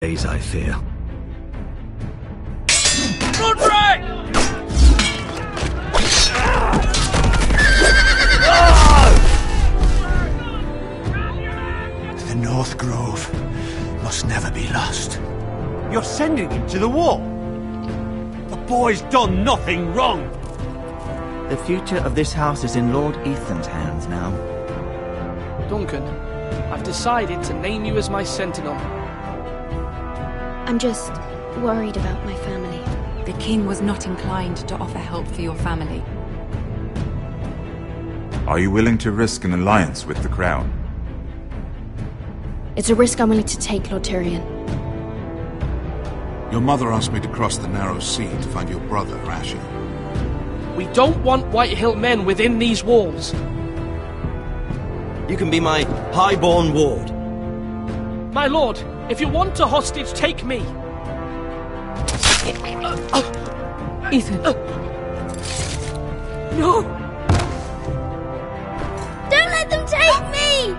days, I fear. Roderick! The North Grove must never be lost. You're sending him to the war? The boy's done nothing wrong! The future of this house is in Lord Ethan's hands now. Duncan, I've decided to name you as my sentinel. I'm just worried about my family. The king was not inclined to offer help for your family. Are you willing to risk an alliance with the Crown? It's a risk I'm willing to take, Lord Tyrion. Your mother asked me to cross the narrow sea to find your brother, Asher. We don't want Whitehill men within these walls. You can be my highborn ward. My lord, if you want a hostage, take me. Ethan. No! Don't let them take me!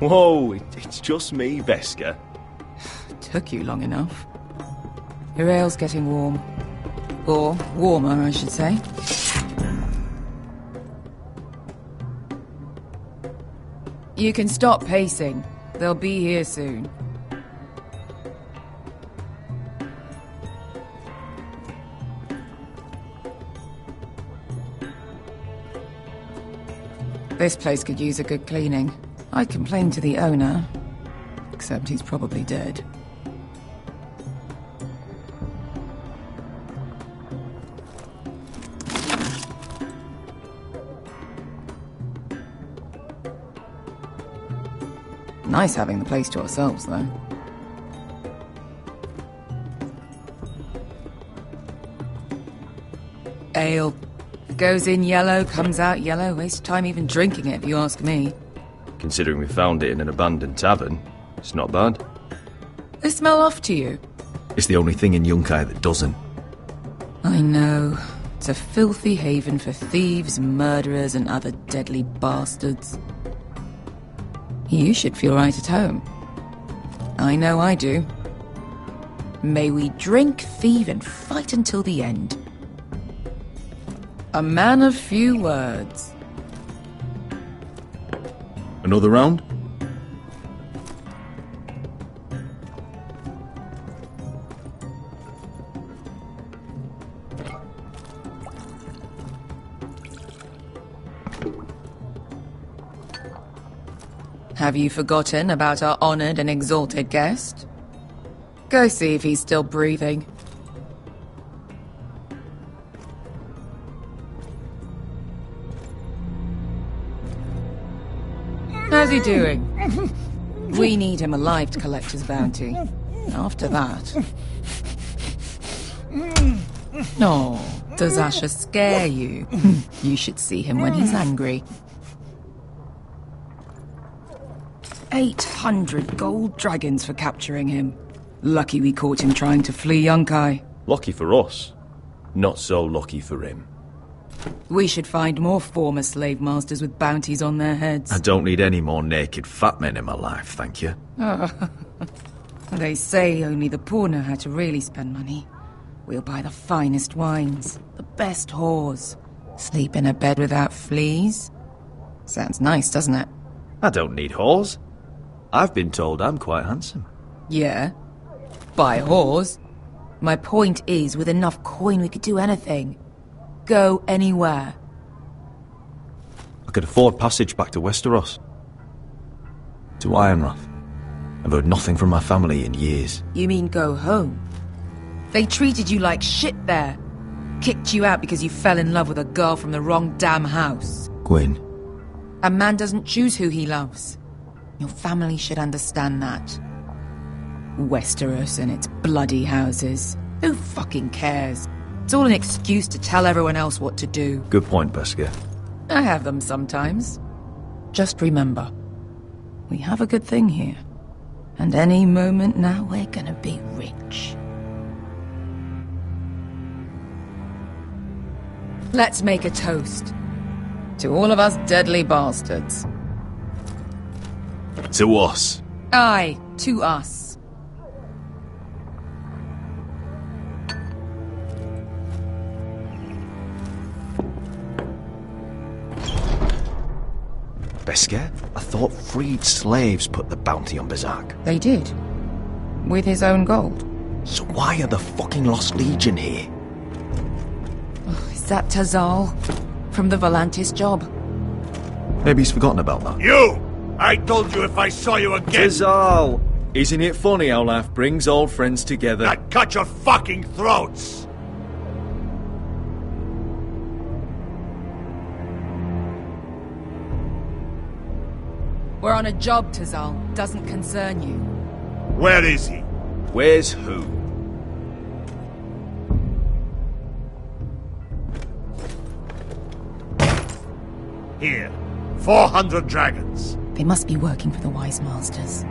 Whoa, it's just me, Veska. Took you long enough. Your ale's getting warm. Or warmer, I should say. You can stop pacing. They'll be here soon. This place could use a good cleaning. I complained to the owner, except he's probably dead. Nice having the place to ourselves, though. Ale. Goes in yellow, comes out yellow. Waste time even drinking it, if you ask me. Considering we found it in an abandoned tavern, it's not bad. They smell off to you? It's the only thing in Yunkai that doesn't. I know. It's a filthy haven for thieves, murderers, and other deadly bastards. You should feel right at home. I know I do. May we drink, thieve, and fight until the end. A man of few words. Another round? Have you forgotten about our honored and exalted guest? Go see if he's still breathing. How's he doing? We need him alive to collect his bounty. After that... No, does Asher scare you? You should see him when he's angry. 800 gold dragons for capturing him. Lucky we caught him trying to flee Yunkai. Lucky for us. Not so lucky for him. We should find more former slave masters with bounties on their heads. I don't need any more naked fat men in my life, thank you. They say only the poor know how to really spend money. We'll buy the finest wines, the best whores, sleep in a bed without fleas. Sounds nice, doesn't it? I don't need whores. I've been told I'm quite handsome. Yeah. Buy whores. My point is, with enough coin we could do anything. Go anywhere. I could afford passage back to Westeros. to Ironrath. I've heard nothing from my family in years. You mean go home? They treated you like shit there. Kicked you out because you fell in love with a girl from the wrong damn house. Gwyn. A man doesn't choose who he loves. Your family should understand that. Westeros and its bloody houses. Who fucking cares? It's all an excuse to tell everyone else what to do. Good point, Beskar. I have them sometimes. Just remember, we have a good thing here. And any moment now we're gonna be rich. Let's make a toast. To all of us deadly bastards. To us. Aye, to us. Beskar, I thought freed slaves put the bounty on Berserk. They did. With his own gold. So why are the fucking Lost Legion here? Is that Tazal? From the Volantis job? Maybe he's forgotten about that. You! I told you if I saw you again... Tazal! Isn't it funny how life brings old friends together? I'd cut your fucking throats! We're on a job, Tazal. Doesn't concern you. Where is he? Where's who? Here. 400 dragons. They must be working for the Wise Masters.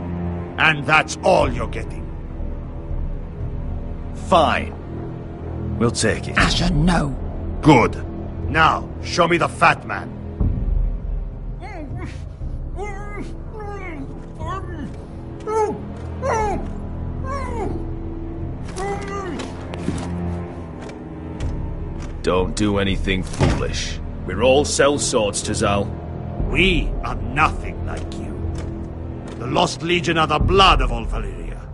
And that's all you're getting. Fine. We'll take it. Asher, no. Good. Now, show me the fat man. Don't do anything foolish. We're all sellswords, Tazal. We are nothing like you. The Lost Legion are the blood of all Valyria.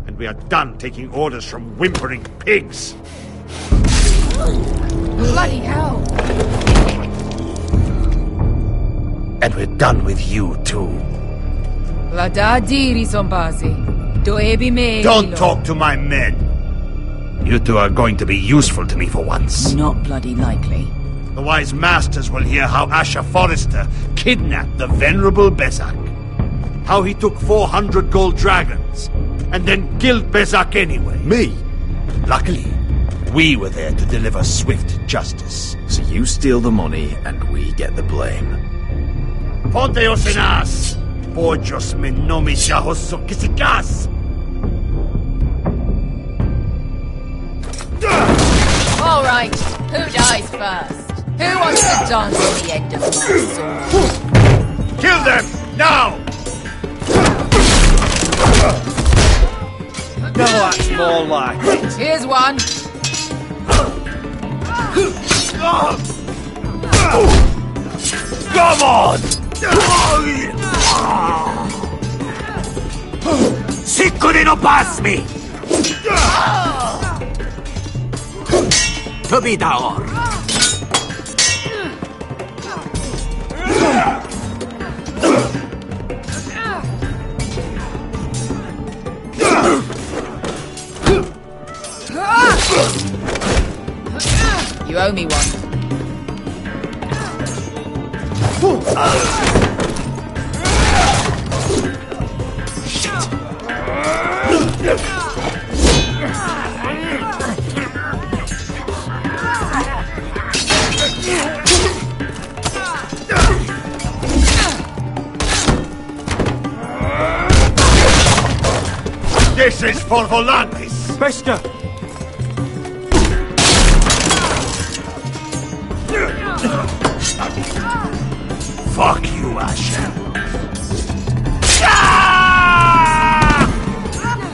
And we are done taking orders from whimpering pigs. Bloody hell! And we're done with you, too. Don't talk to my men. You two are going to be useful to me for once. Not bloody likely. The Wise Masters will hear how Asher Forrester kidnapped the venerable Berserk. How he took 400 gold dragons, and then killed Berserk anyway. Me? Luckily, we were there to deliver swift justice. So you steal the money, and we get the blame. Ponteos en as! Pollos me no me shahoso kisikas! All right, who dies first? Who wants to dance at the end of my sword? Kill them, now! No, that's more like it. Here's one. Come on! Siccone no pass me! To be down. You owe me one. This is for Volantis! Beskar! Fuck you, Asher!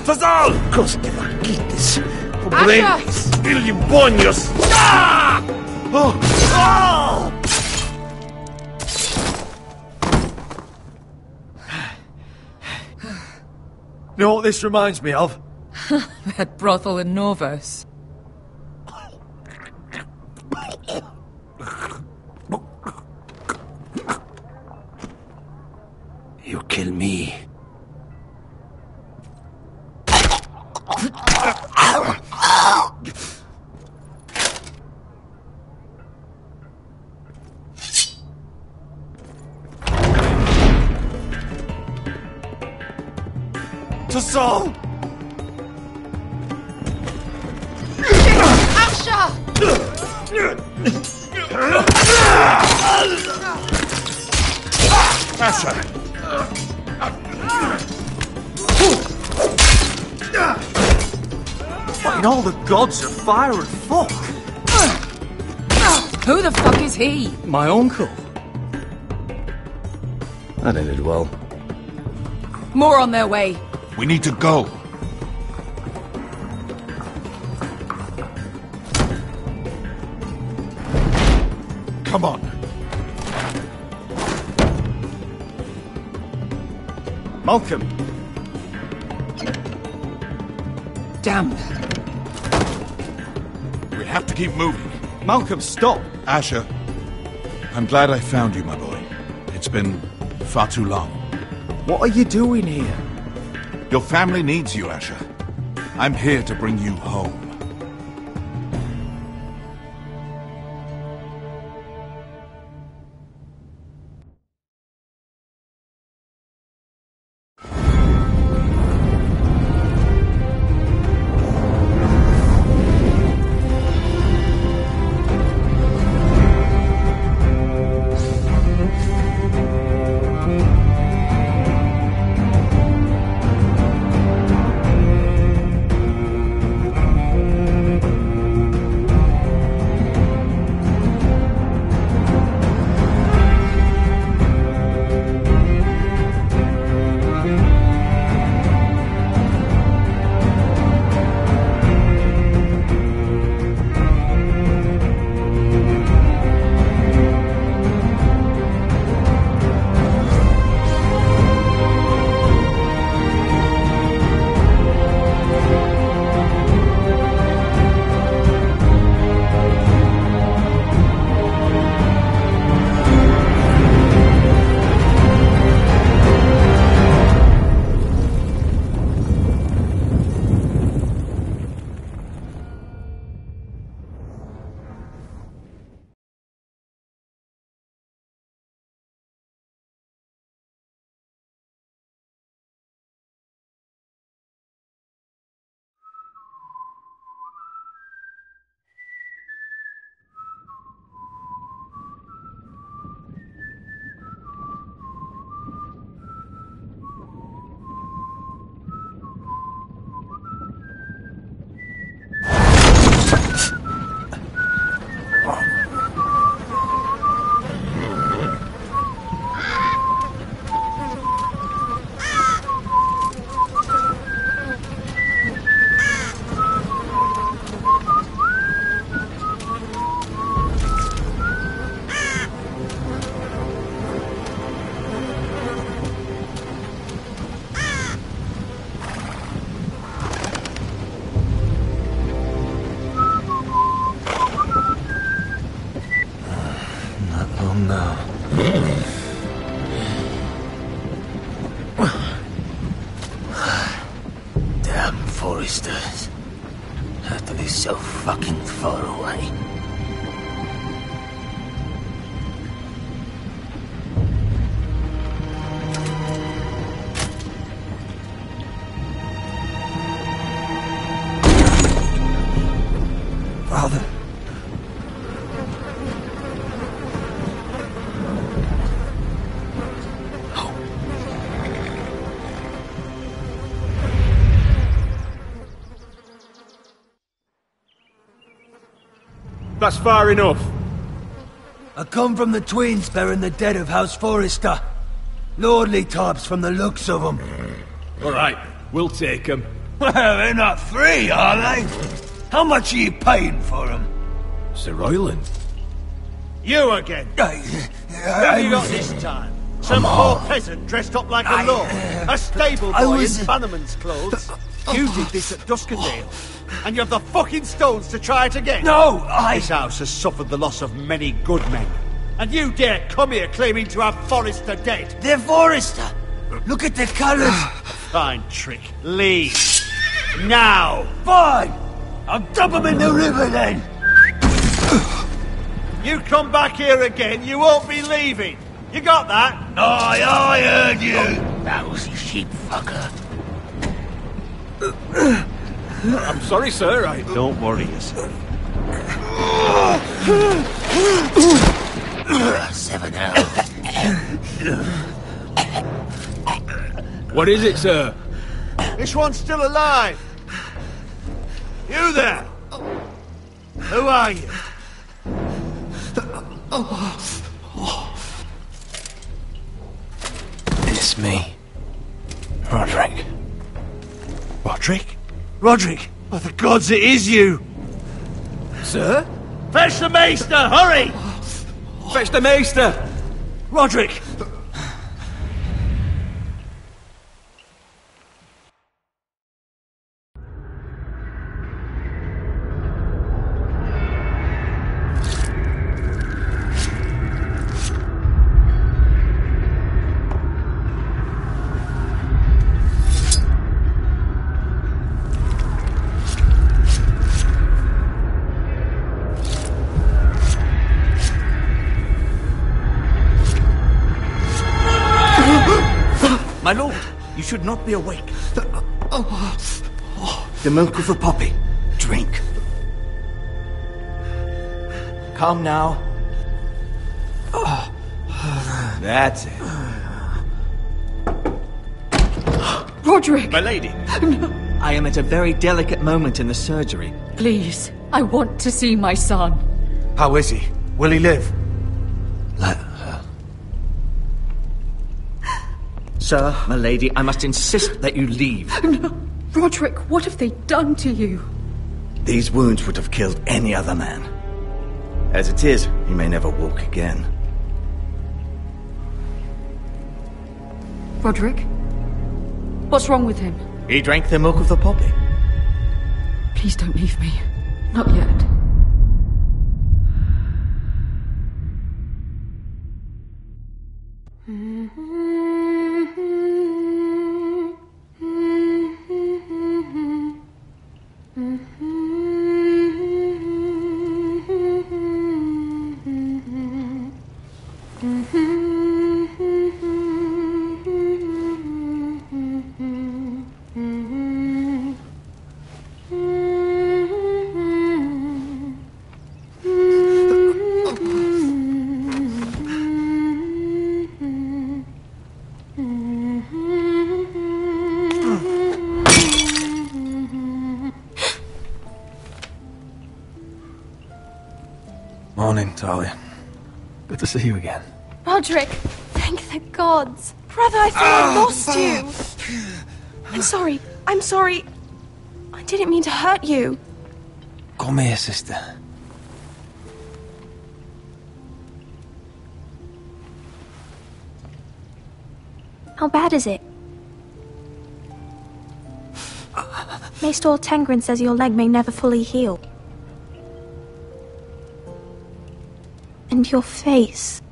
Tazal! Coste vaquites! Pobrenis! Ilibonios! Oh! Oh! You know what this reminds me of? That brothel in Norvos. You kill kill me. To Saul! Asher! Asher! Fucking all the gods of fire and fuck! Who the fuck is he? My uncle. That ended well. More on their way. We need to go. Come on. Malcolm! Damn. We have to keep moving. Malcolm, stop! Asher, I'm glad I found you, my boy. It's been far too long. What are you doing here? Your family needs you, Asher. I'm here to bring you home. Damn foresters. Have to be so fucking far away. Father. That's far enough. I come from the Twins bearing the dead of House Forrester. Lordly types from the looks of them. All right, we'll take them. Well, they're not free, are they? How much are you paying for them? Sir Royland. You again. Who have you got this time? Some poor peasant dressed up like a lord. A stable boy in Bannerman's clothes. You did this at Duskendale. And you have the fucking stones to try it again? No, This house has suffered the loss of many good men. And you dare come here claiming to have Forrester dead? They're Forrester. Look at the colours! Fine trick. Leave. Now! Fine! I'll dump them in the river then! You come back here again, you won't be leaving. You got that? Aye, I heard you! Lousy sheep fucker. I'm sorry, sir. Don't worry yourself. 7 hours. What is it, sir? This one's still alive. You there? Who are you? It's me. Roderick. Roderick? Roderick? Oh, the gods, it is you! Sir? Fetch the maester, hurry! Fetch the maester! Roderick! My lord, you should not be awake. The milk of the poppy. Drink. Calm now. That's it. Roderick! My lady. I am at a very delicate moment in the surgery. Please, I want to see my son. How is he? Will he live? Let her. Sir, my lady, I must insist that you leave. No. Roderick, what have they done to you? These wounds would have killed any other man. As it is, he may never walk again. Roderick? What's wrong with him? He drank the milk of the poppy. Please don't leave me. Not yet. Morning, Talia. Good to see you again. Roderick, thank the gods. Brother, I thought I lost you. I'm sorry. I didn't mean to hurt you. Come here, sister. How bad is it? Maester Tengrin says your leg may never fully heal. And your face.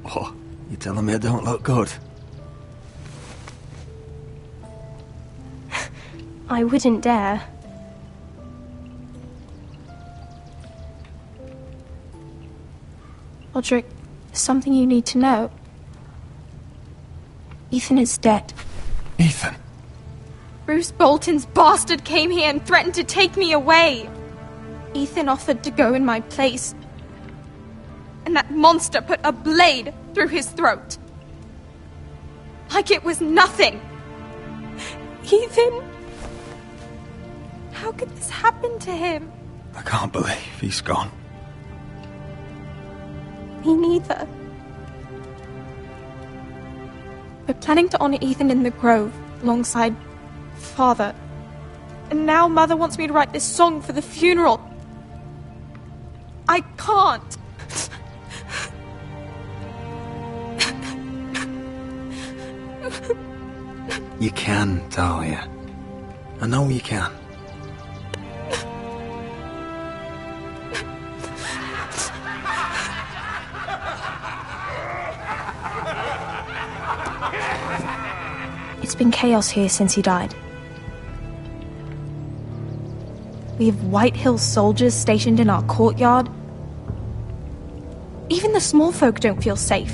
Oh, you telling me I don't look good? I wouldn't dare. Roderick, there's something you need to know. Ethan is dead. Ethan? Bruce Bolton's bastard came here and threatened to take me away. Ethan offered to go in my place. And that monster put a blade through his throat. Like it was nothing. Ethan... How could this happen to him? I can't believe he's gone. Me neither. We're planning to honor Ethan in the Grove, alongside Father. And now Mother wants me to write this song for the funeral. I can't. You can, Talia. I know you can. It's been chaos here since he died. We have White Hill soldiers stationed in our courtyard. Even the small folk don't feel safe.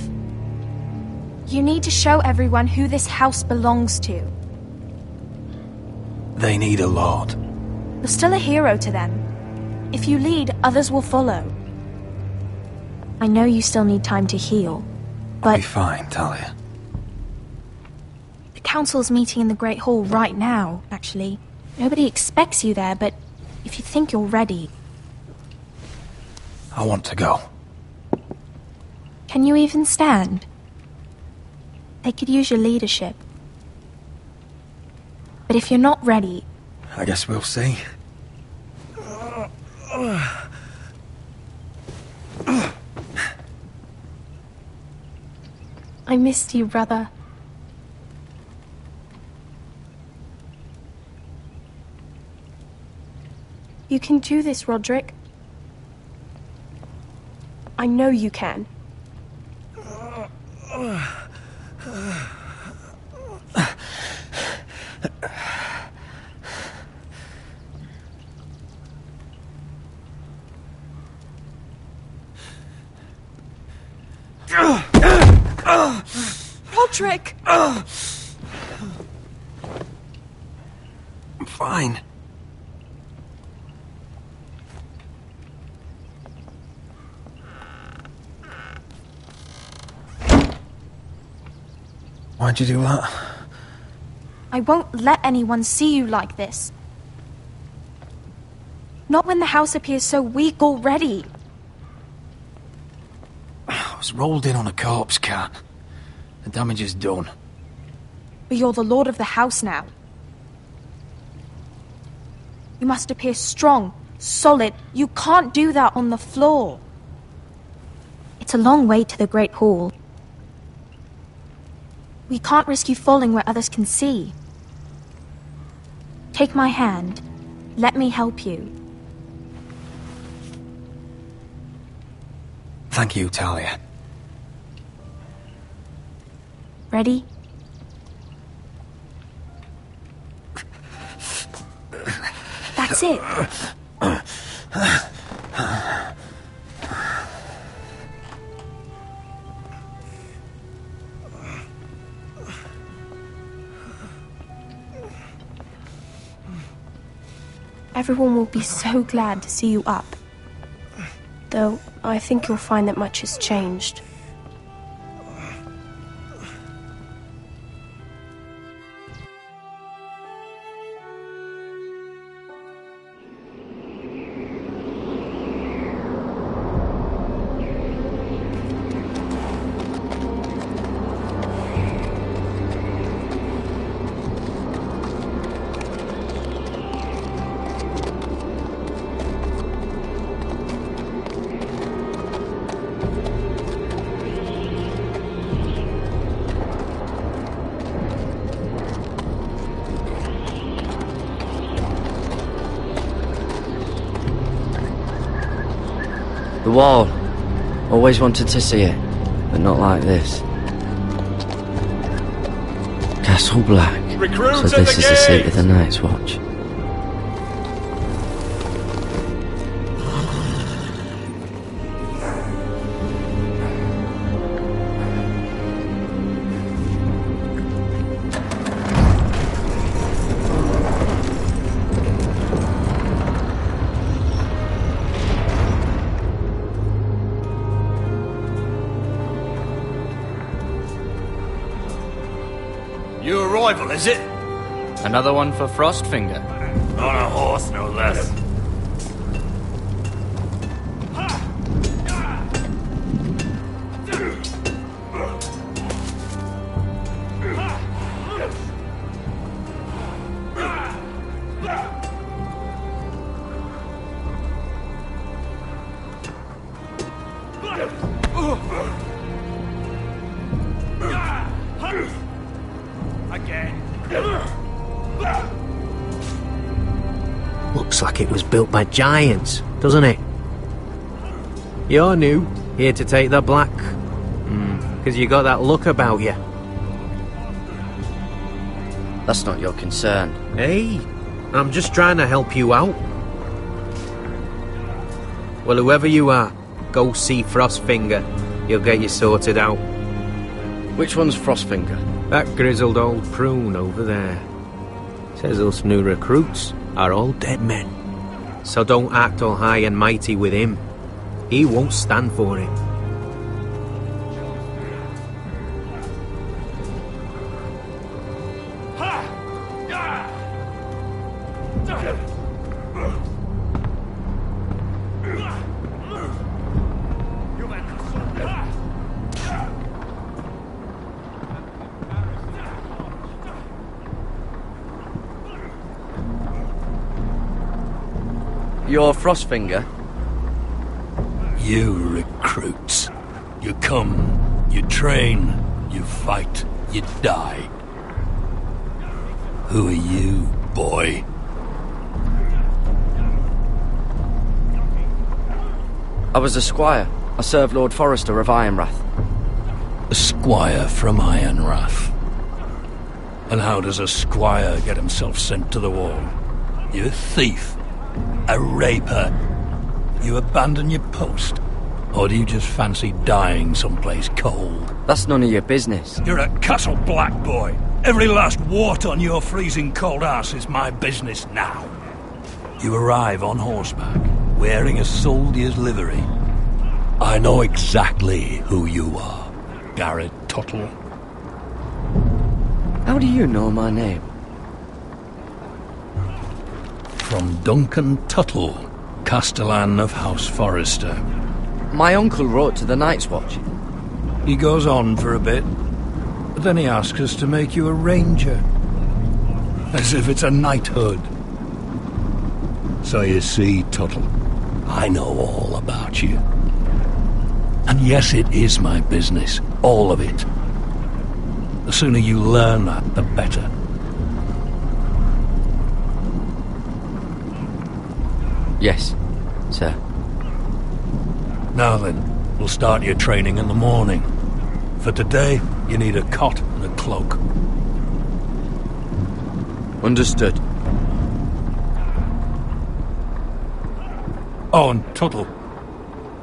You need to show everyone who this house belongs to. They need a lord. You're still a hero to them. If you lead, others will follow. I know you still need time to heal, but... I'll be fine, Talia. The council's meeting in the Great Hall right now, actually. Nobody expects you there, but if you think you're ready... I want to go. Can you even stand? They could use your leadership. But if you're not ready... I guess we'll see. I missed you, brother. You can do this, Roderick. I know you can. Roderick! I'm fine. Why'd you do that? I won't let anyone see you like this. Not when the house appears so weak already. I was rolled in on a corpse cart. The damage is done. But you're the lord of the house now. You must appear strong, solid. You can't do that on the floor. It's a long way to the Great Hall. We can't risk you falling where others can see. Take my hand. Let me help you. Thank you, Talia. Ready? That's it. Everyone will be so glad to see you up. Though, I think you'll find that much has changed. The wall. Always wanted to see it, but not like this. Castle Black. Recruits So this is the seat of the Night's Watch. Your arrival, is it? Another one for Frostfinger. On a horse, no less. Looks like it was built by giants, doesn't it? You're new, here to take the black. 'Cause you got that look about you. That's not your concern. Hey, I'm just trying to help you out. Well, whoever you are, go see Frostfinger. He'll get you sorted out. Which one's Frostfinger? That grizzled old prune over there. Says us new recruits are all dead men. So don't act all high and mighty with him. He won't stand for it. You're Frostfinger? You recruits. You come, you train, you fight, you die. Who are you, boy? I was a squire. I served Lord Forrester of Ironrath. A squire from Ironrath. And how does a squire get himself sent to the wall? You a thief? A raper? You abandon your post? Or do you just fancy dying someplace cold? That's none of your business. You're a Castle Black boy. Every last wart on your freezing cold ass is my business now. You arrive on horseback, wearing a soldier's livery. I know exactly who you are, Garrett Tuttle. How do you know my name? From Duncan Tuttle, Castellan of House Forrester. My uncle wrote to the Night's Watch. He goes on for a bit, but then he asks us to make you a ranger. As if it's a knighthood. So you see, Tuttle, I know all about you. And yes, it is my business, all of it. The sooner you learn that, the better. Yes, sir. Now then, we'll start your training in the morning. For today, you need a cot and a cloak. Understood. Oh, and Tuttle,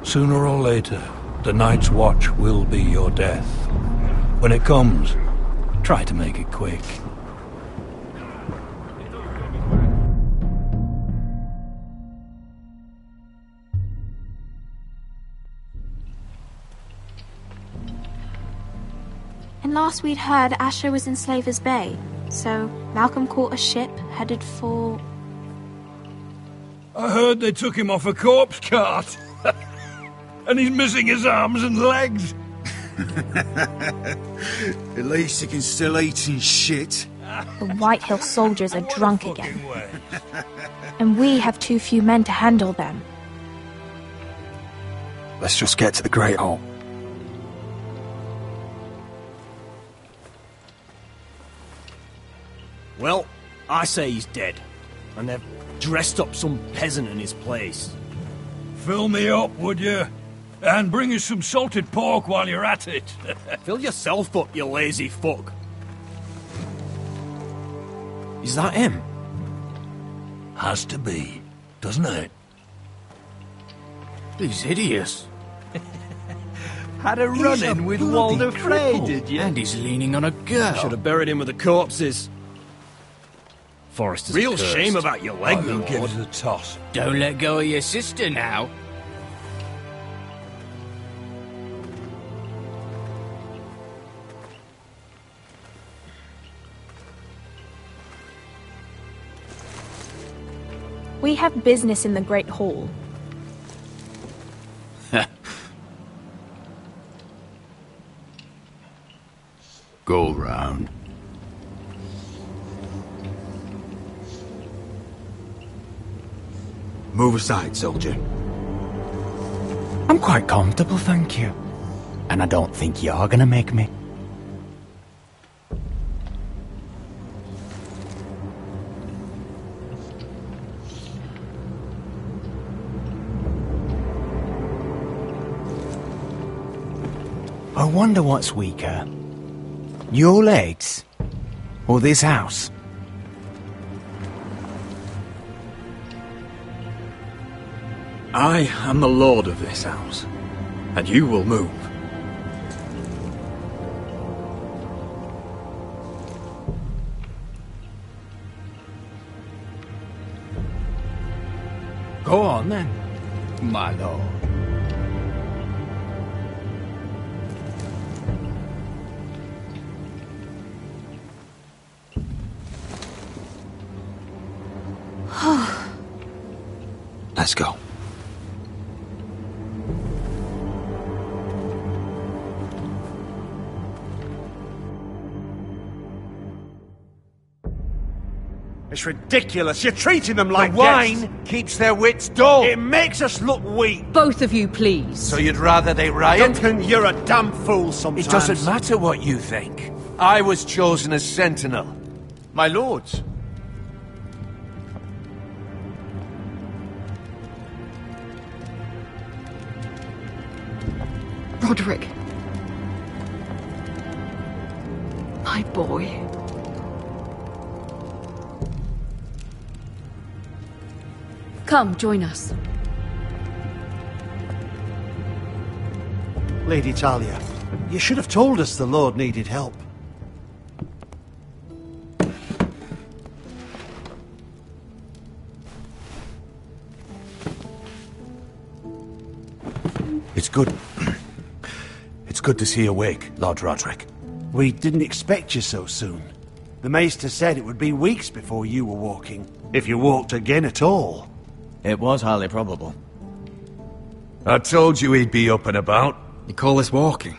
sooner or later, the Night's Watch will be your death. When it comes, try to make it quick. And last we'd heard, Asher was in Slaver's Bay, so Malcolm caught a ship headed for... I heard they took him off a corpse cart. And he's missing his arms and legs. At least he can still eat and shit. The White Hill soldiers are drunk again. And we have too few men to handle them. Let's just get to the Great Hall. Well, I say he's dead. And they've dressed up some peasant in his place. Fill me up, would you? And bring us some salted pork while you're at it. Fill yourself up, you lazy fuck. Is that him? Has to be, doesn't it? He's hideous. Had a run-in with Walder Frey, did you? And he's leaning on a girl. Should have buried him with the corpses. Forrester's Real cursed. shame about your leg, I my will give lord. us a toss. Don't let go of your sister now. We have business in the Great Hall. Go round. Move aside, soldier. I'm quite comfortable, thank you. And I don't think you're gonna make me. I wonder what's weaker. Your legs? Or this house? I am the lord of this house, and you will move. Go on then, my lord. Let's go. It's ridiculous. You're treating them like the wine guests. keeps their wits dull. It makes us look weak. Both of you, please. So you'd rather they riot? Duncan, you're a damn fool sometimes. It doesn't matter what you think. I was chosen as sentinel. My lords. Roderick. My boy. Come, join us. Lady Talia, you should have told us the Lord needed help. It's good. It's good to see you awake, Lord Roderick. We didn't expect you so soon. The Maester said it would be weeks before you were walking, if you walked again at all. It was highly probable. I told you he'd be up and about. You call this walking?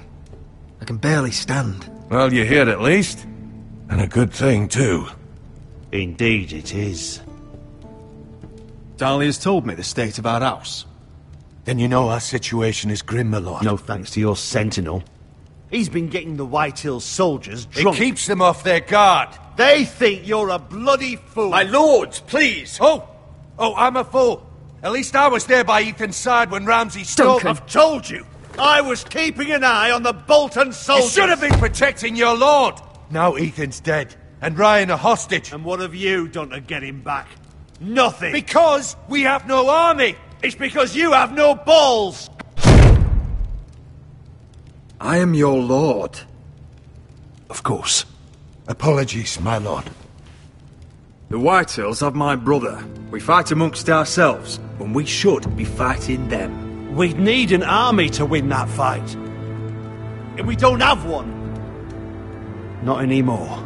I can barely stand. Well, you're here at least. And a good thing, too. Indeed it is. Dahlia's told me the state of our house. Then you know our situation is grim, my lord. No thanks to your sentinel. He's been getting the White Hills soldiers drunk. It keeps them off their guard. They think you're a bloody fool. My lords, please. Oh, I'm a fool. At least I was there by Ethan's side when Ramsay stole... I've told you. I was keeping an eye on the Bolton soldiers. You should have been protecting your lord. Now Ethan's dead, and Ryan a hostage. And what have you done to get him back? Nothing. Because we have no army. It's because you have no balls. I am your lord. Of course. Apologies, my lord. The Whitehills have my brother. We fight amongst ourselves, when we should be fighting them. We'd need an army to win that fight. And we don't have one. Not anymore.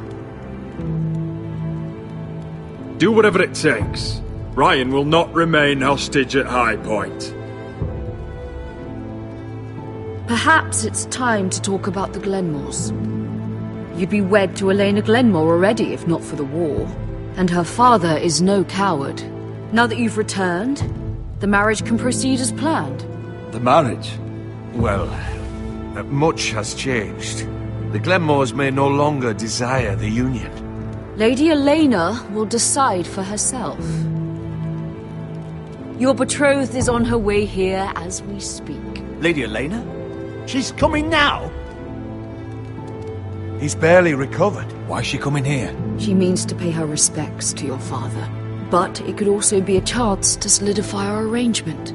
Do whatever it takes. Ryan will not remain hostage at High Point. Perhaps it's time to talk about the Glenmores. You'd be wed to Elena Glenmore already if not for the war. And her father is no coward. Now that you've returned, the marriage can proceed as planned. The marriage? Well, much has changed. The Glenmores may no longer desire the union. Lady Elena will decide for herself. Your betrothed is on her way here as we speak. Lady Elena? She's coming now? He's barely recovered. Why is she coming here? She means to pay her respects to your father. But it could also be a chance to solidify our arrangement.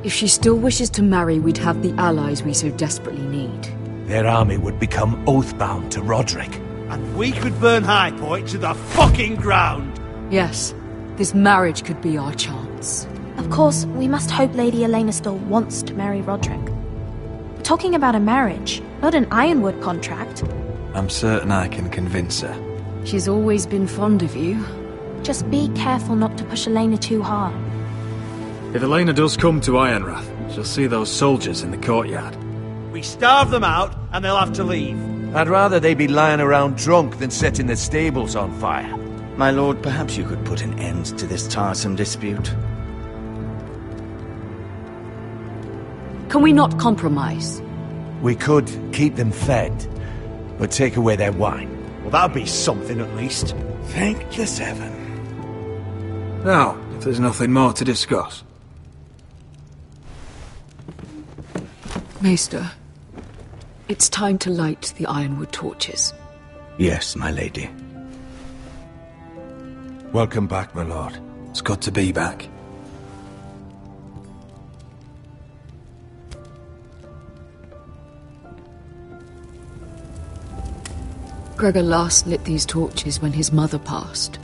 If she still wishes to marry, we'd have the allies we so desperately need. Their army would become oath-bound to Roderick. And we could burn High Point to the fucking ground! Yes, this marriage could be our chance. Of course, we must hope Lady Elena still wants to marry Roderick. We're talking about a marriage, not an Ironwood contract. I'm certain I can convince her. She's always been fond of you. Just be careful not to push Elena too hard. If Elena does come to Ironrath, she'll see those soldiers in the courtyard. We starve them out, and they'll have to leave. I'd rather they be lying around drunk than setting the stables on fire. My lord, perhaps you could put an end to this tiresome dispute. Can we not compromise? We could keep them fed, but take away their wine. Well, that'd be something at least. Thank the Seven. Now, if there's nothing more to discuss. Maester, it's time to light the Ironwood torches. Yes, my lady. Welcome back, my lord. It's good to be back. Gregor last lit these torches when his mother passed.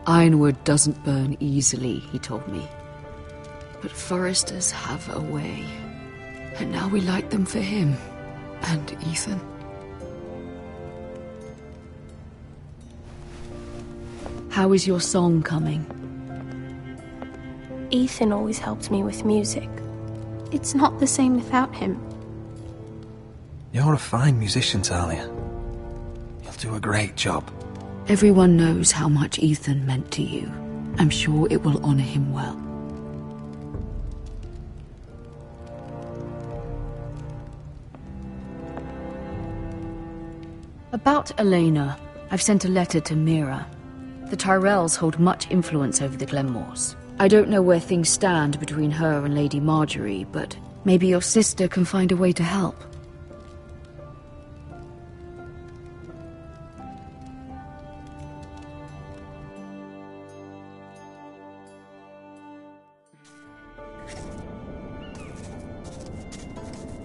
Ironwood doesn't burn easily, he told me. But foresters have a way. And now we light them for him. And Ethan. How is your song coming? Ethan always helps me with music. It's not the same without him. You're a fine musician, Talia. You'll do a great job. Everyone knows how much Ethan meant to you. I'm sure it will honor him well. About Elena, I've sent a letter to Mira. The Tyrells hold much influence over the Glenmores. I don't know where things stand between her and Lady Marjorie, but maybe your sister can find a way to help.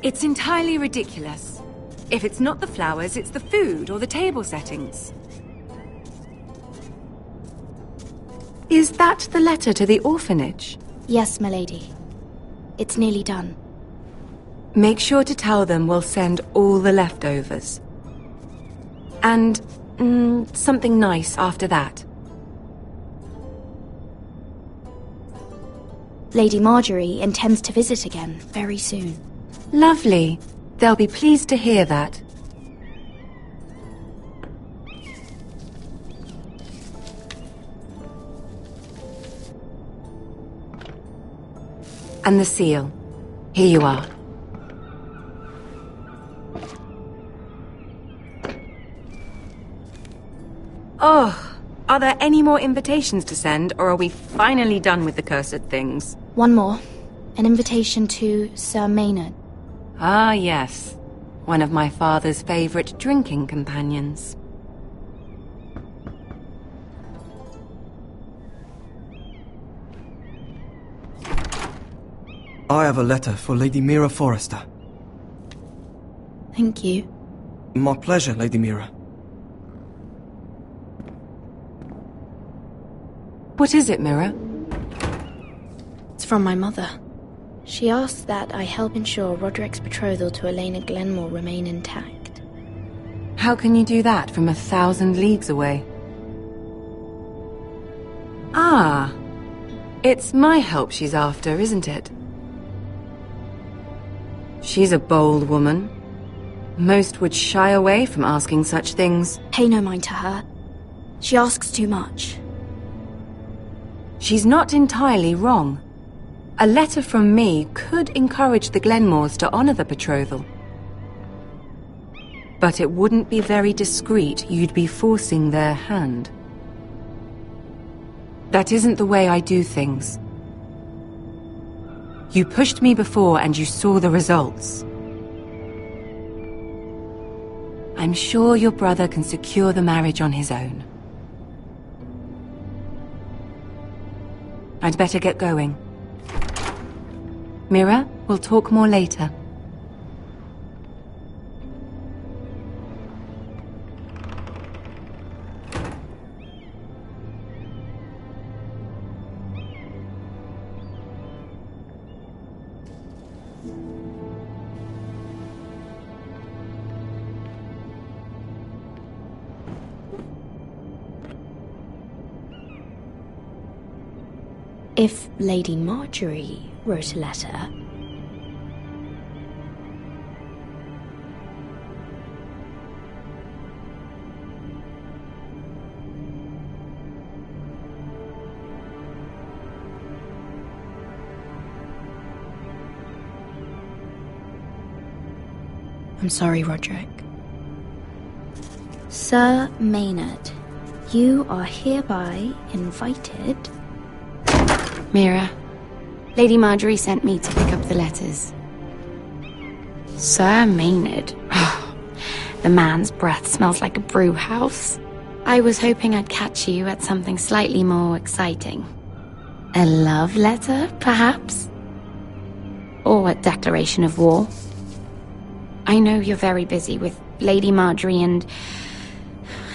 It's entirely ridiculous. If it's not the flowers, it's the food or the table settings. Is that the letter to the orphanage? Yes, my lady. It's nearly done. Make sure to tell them we'll send all the leftovers. And something nice after that. Lady Marjorie intends to visit again very soon. Lovely. They'll be pleased to hear that. And the seal. Here you are. Oh, are there any more invitations to send, or are we finally done with the cursed things? One more. An invitation to Sir Maynard. Ah, yes. One of my father's favorite drinking companions. I have a letter for Lady Mira Forrester. Thank you. My pleasure, Lady Mira. What is it, Mira? It's from my mother. She asks that I help ensure Roderick's betrothal to Elena Glenmore remain intact. How can you do that from 1,000 leagues away? Ah, it's my help she's after, isn't it? She's a bold woman. Most would shy away from asking such things. Pay no mind to her. She asks too much. She's not entirely wrong. A letter from me could encourage the Glenmores to honor the betrothal. But it wouldn't be very discreet. You'd be forcing their hand. That isn't the way I do things. You pushed me before and you saw the results. I'm sure your brother can secure the marriage on his own. I'd better get going. Mira, we'll talk more later. If Lady Marjorie wrote a letter... I'm sorry, Roderick. Sir Maynard, you are hereby invited... Mira, Lady Marjorie sent me to pick up the letters. Sir Maynard. The man's breath smells like a brew house. I was hoping I'd catch you at something slightly more exciting. A love letter, perhaps? Or a declaration of war? I know you're very busy with Lady Marjorie and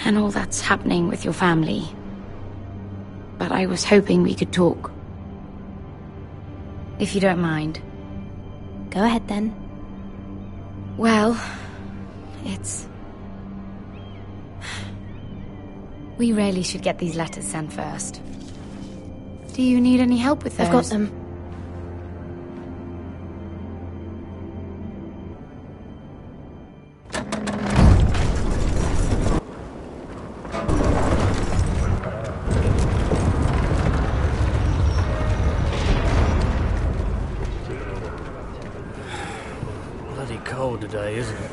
all that's happening with your family. But I was hoping we could talk. If you don't mind. Go ahead then. Well, it's... We really should get these letters sent first. Do you need any help with those? I've got them. Bloody cold today, isn't it?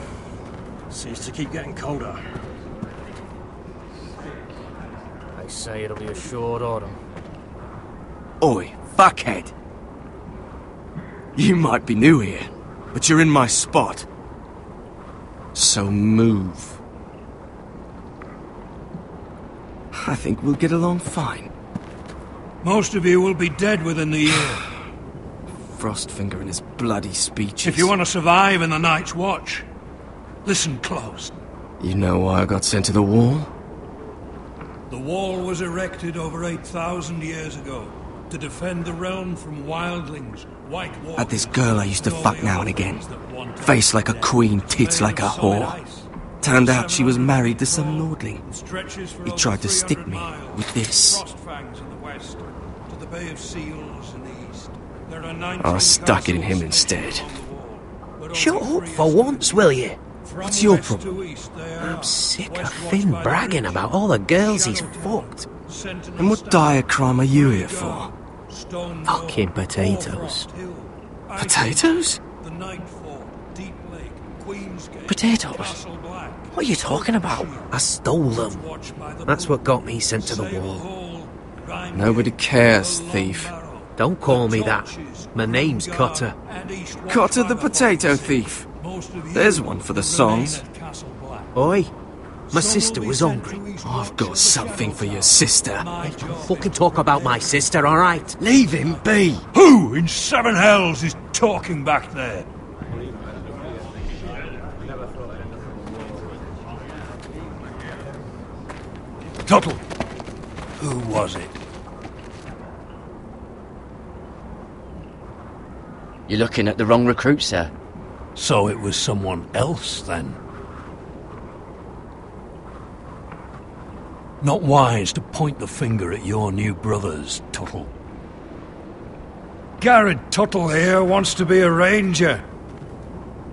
Seems to keep getting colder. They say it'll be a short autumn. Oi, fuckhead. You might be new here, but you're in my spot. So move. I think we'll get along fine. Most of you will be dead within the year. Frostfinger and his bloody speeches. If you want to survive in the Night's Watch, listen close. You know why I got sent to the wall? The wall was erected over 8,000 years ago to defend the realm from wildlings, white walkers... Had this girl I used to fuck now and again. Face like a queen, tits like a whore. Turned out she was married to some lordling. He tried to stick me with this. I stuck it in him instead. Shut up for once, will you? What's your problem? I'm sick of Finn bragging about all the girls he's fucked. And what dire crime are you here for? Fucking potatoes. Potatoes? Potatoes? What are you talking about? I stole them. That's what got me sent to the wall. Nobody cares, thief. Don't call me that. My name's Cutter. Cutter the potato thief. There's one for the songs. Oi, my sister was hungry. I've got something for your sister. Don't fucking talk about my sister, alright? Leave him be. Who in seven hells is talking back there? Tuttle. Who was it? You're looking at the wrong recruit, sir. So it was someone else, then? Not wise to point the finger at your new brothers, Tuttle. Garrett Tuttle here wants to be a ranger.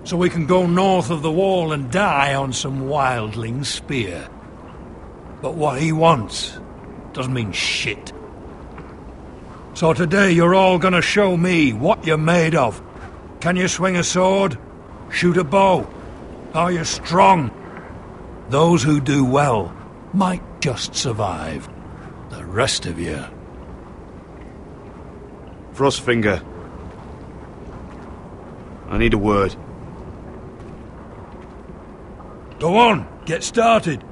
So we can go north of the wall and die on some wildling spear. But what he wants doesn't mean shit. So today you're all gonna show me what you're made of. Can you swing a sword? Shoot a bow? Are you strong? Those who do well might just survive. The rest of you... Frostfinger. I need a word. Go on, get started.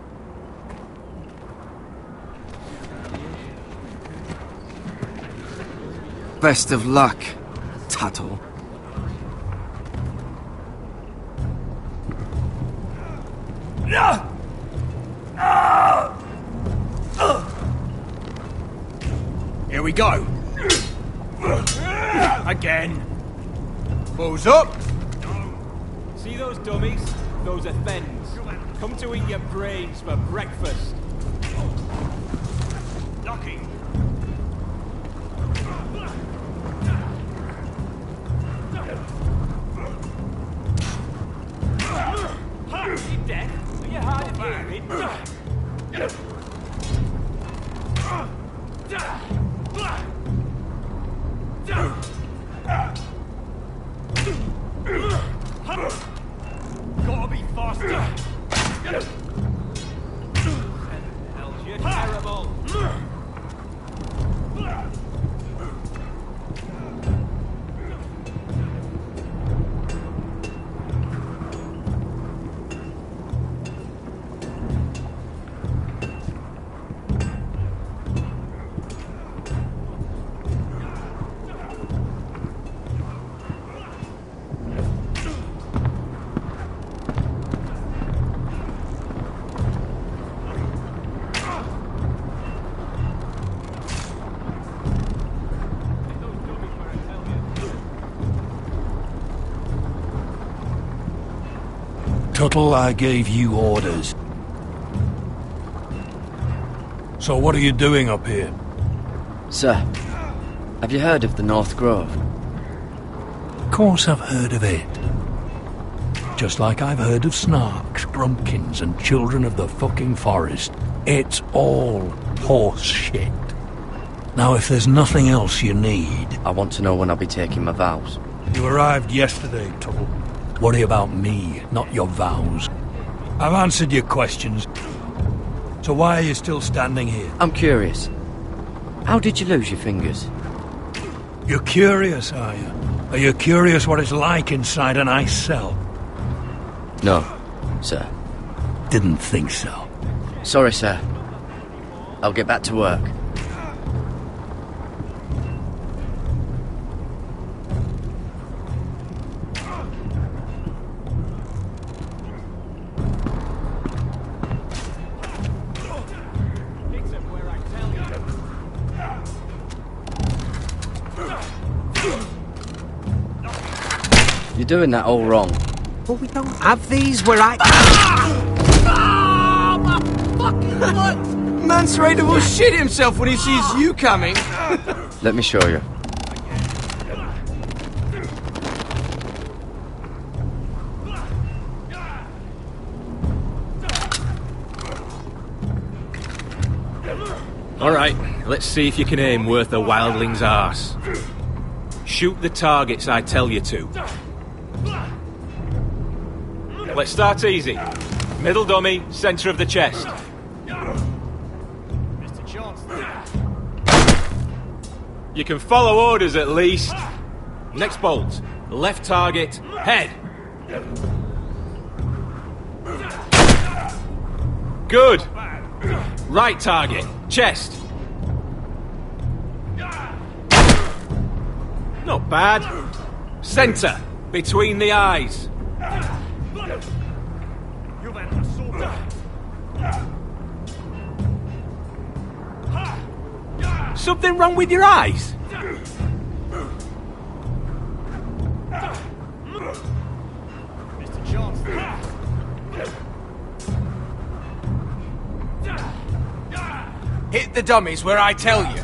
Best of luck, Tuttle. Here we go. Again. Balls up. See those dummies? Those are thens. Come to eat your brains for breakfast. Knocking. You dead? Are you hard of hearing? Gotta be faster. Hell's you're terrible. Tuttle, I gave you orders. So what are you doing up here? Sir, have you heard of the North Grove? Of course I've heard of it. Just like I've heard of Snarks, Grumpkins, and Children of the fucking Forest. It's all horse shit. Now, if there's nothing else you need... I want to know when I'll be taking my vows. You arrived yesterday, Tuttle. Worry about me, not your vows. I've answered your questions. So why are you still standing here? I'm curious. How did you lose your fingers? You're curious, are you? Are you curious what it's like inside an ice cell? No, sir. Didn't think so. Sorry, sir. I'll get back to work. You're doing that all wrong. But we don't have these where I... Oh, my fucking foot! Man's ready to shit himself when he sees you coming. Let me show you. Alright, let's see if you can aim worth a wildling's arse. Shoot the targets I tell you to. Let's start easy. Middle dummy, centre of the chest. You can follow orders at least. Next bolt. Left target, head. Good. Right target, chest. Not bad. Centre, between the eyes. Something wrong with your eyes? Hit the dummies where I tell you.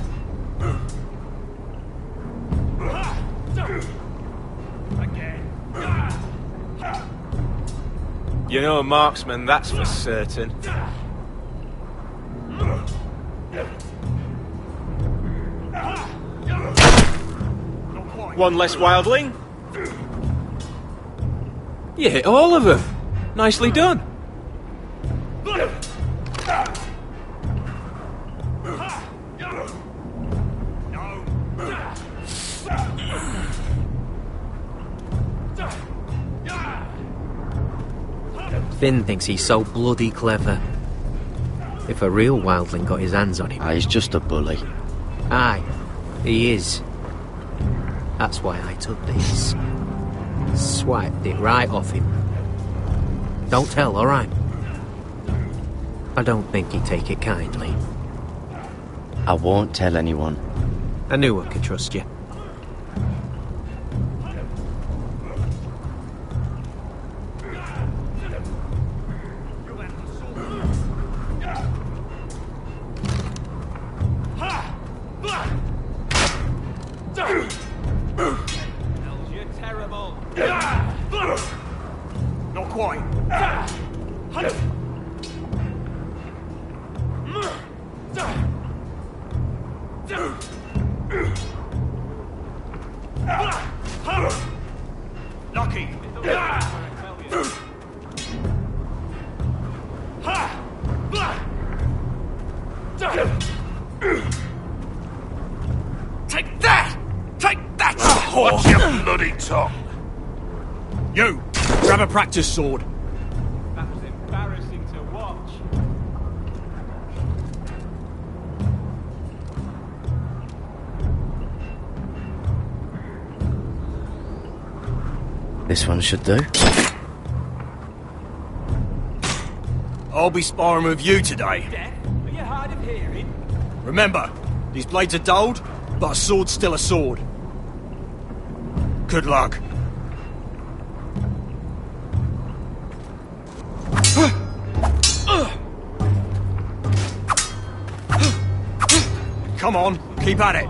You're no marksman, that's for certain. One less wildling. You hit all of them. Nicely done. Finn thinks he's so bloody clever. If a real wildling got his hands on him... He's just a bully. Aye, he is. That's why I took these. Swiped it right off him. Don't tell, alright? I don't think he'd take it kindly. I won't tell anyone. I knew I could trust you. Take that! Take that! Watch your bloody tongue! You! Grab a practice sword. That was embarrassing to watch. This one should do. I'll be sparring with you today. Death? Are you hard of hearing? Remember, these blades are dulled, but a sword's still a sword. Good luck. Come on, keep at it.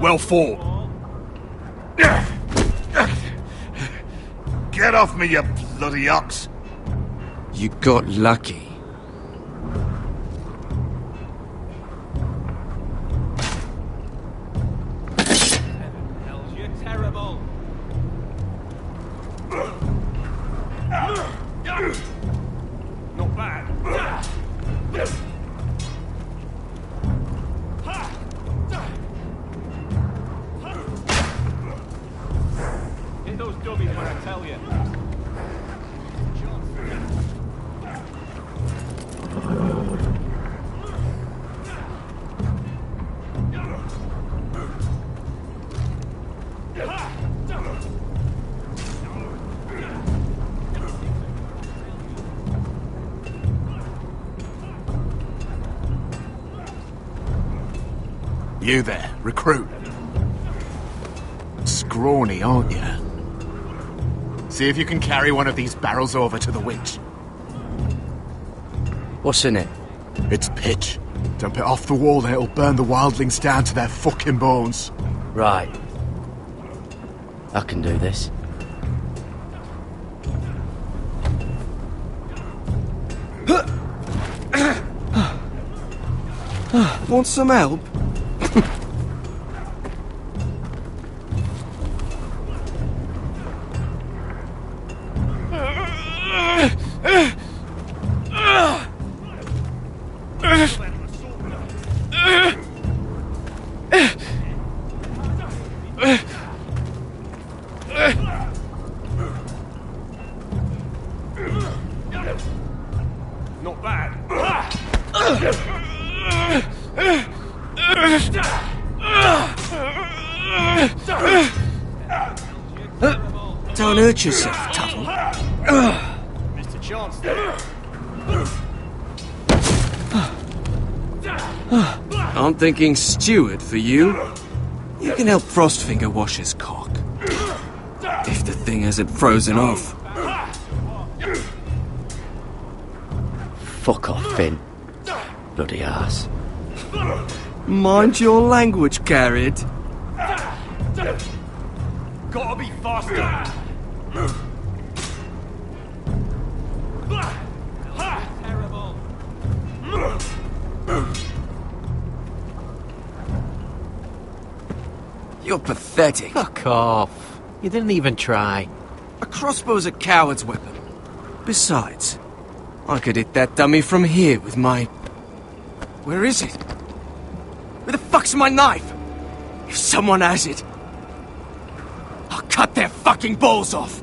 Well fought. Get off me, you bloody ox! You got lucky. You're terrible. Not bad. Hit those dummies when I tell you. You there, recruit. Scrawny, aren't you? See if you can carry one of these barrels over to the winch. What's in it? It's pitch. Dump it off the wall and it'll burn the wildlings down to their fucking bones. Right. I can do this. Want some help? Not bad. Don't hurt yourself, Tuttle. Mr. Chancellor. I'm thinking steward for you. You can help Frostfinger wash his cock. If the thing hasn't frozen off. Fuck off, Finn. Bloody ass. Mind your language, Garrett. Gotta be faster. Terrible. You're pathetic. Fuck off. You didn't even try. A crossbow's a coward's weapon. Besides, I could hit that dummy from here with my... Where is it? Where the fuck's my knife? If someone has it, I'll cut their fucking balls off.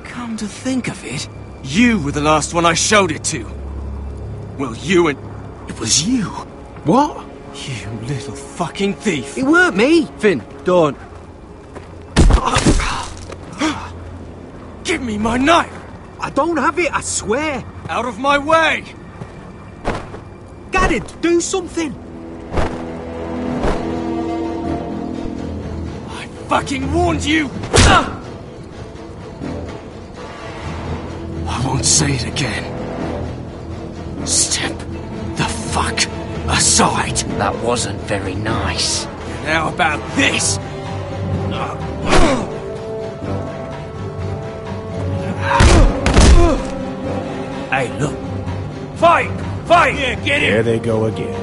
Come to think of it, you were the last one I showed it to. Well, you and... It was you. What? You little fucking thief. It weren't me. Finn, don't. Give me my knife. I don't have it, I swear. Out of my way. Garrett, do something. I fucking warned you. I won't say it again. Step the fuck aside. That wasn't very nice. Now about this. Hey, look. Fight! Fight! Yeah, get him! There they go again.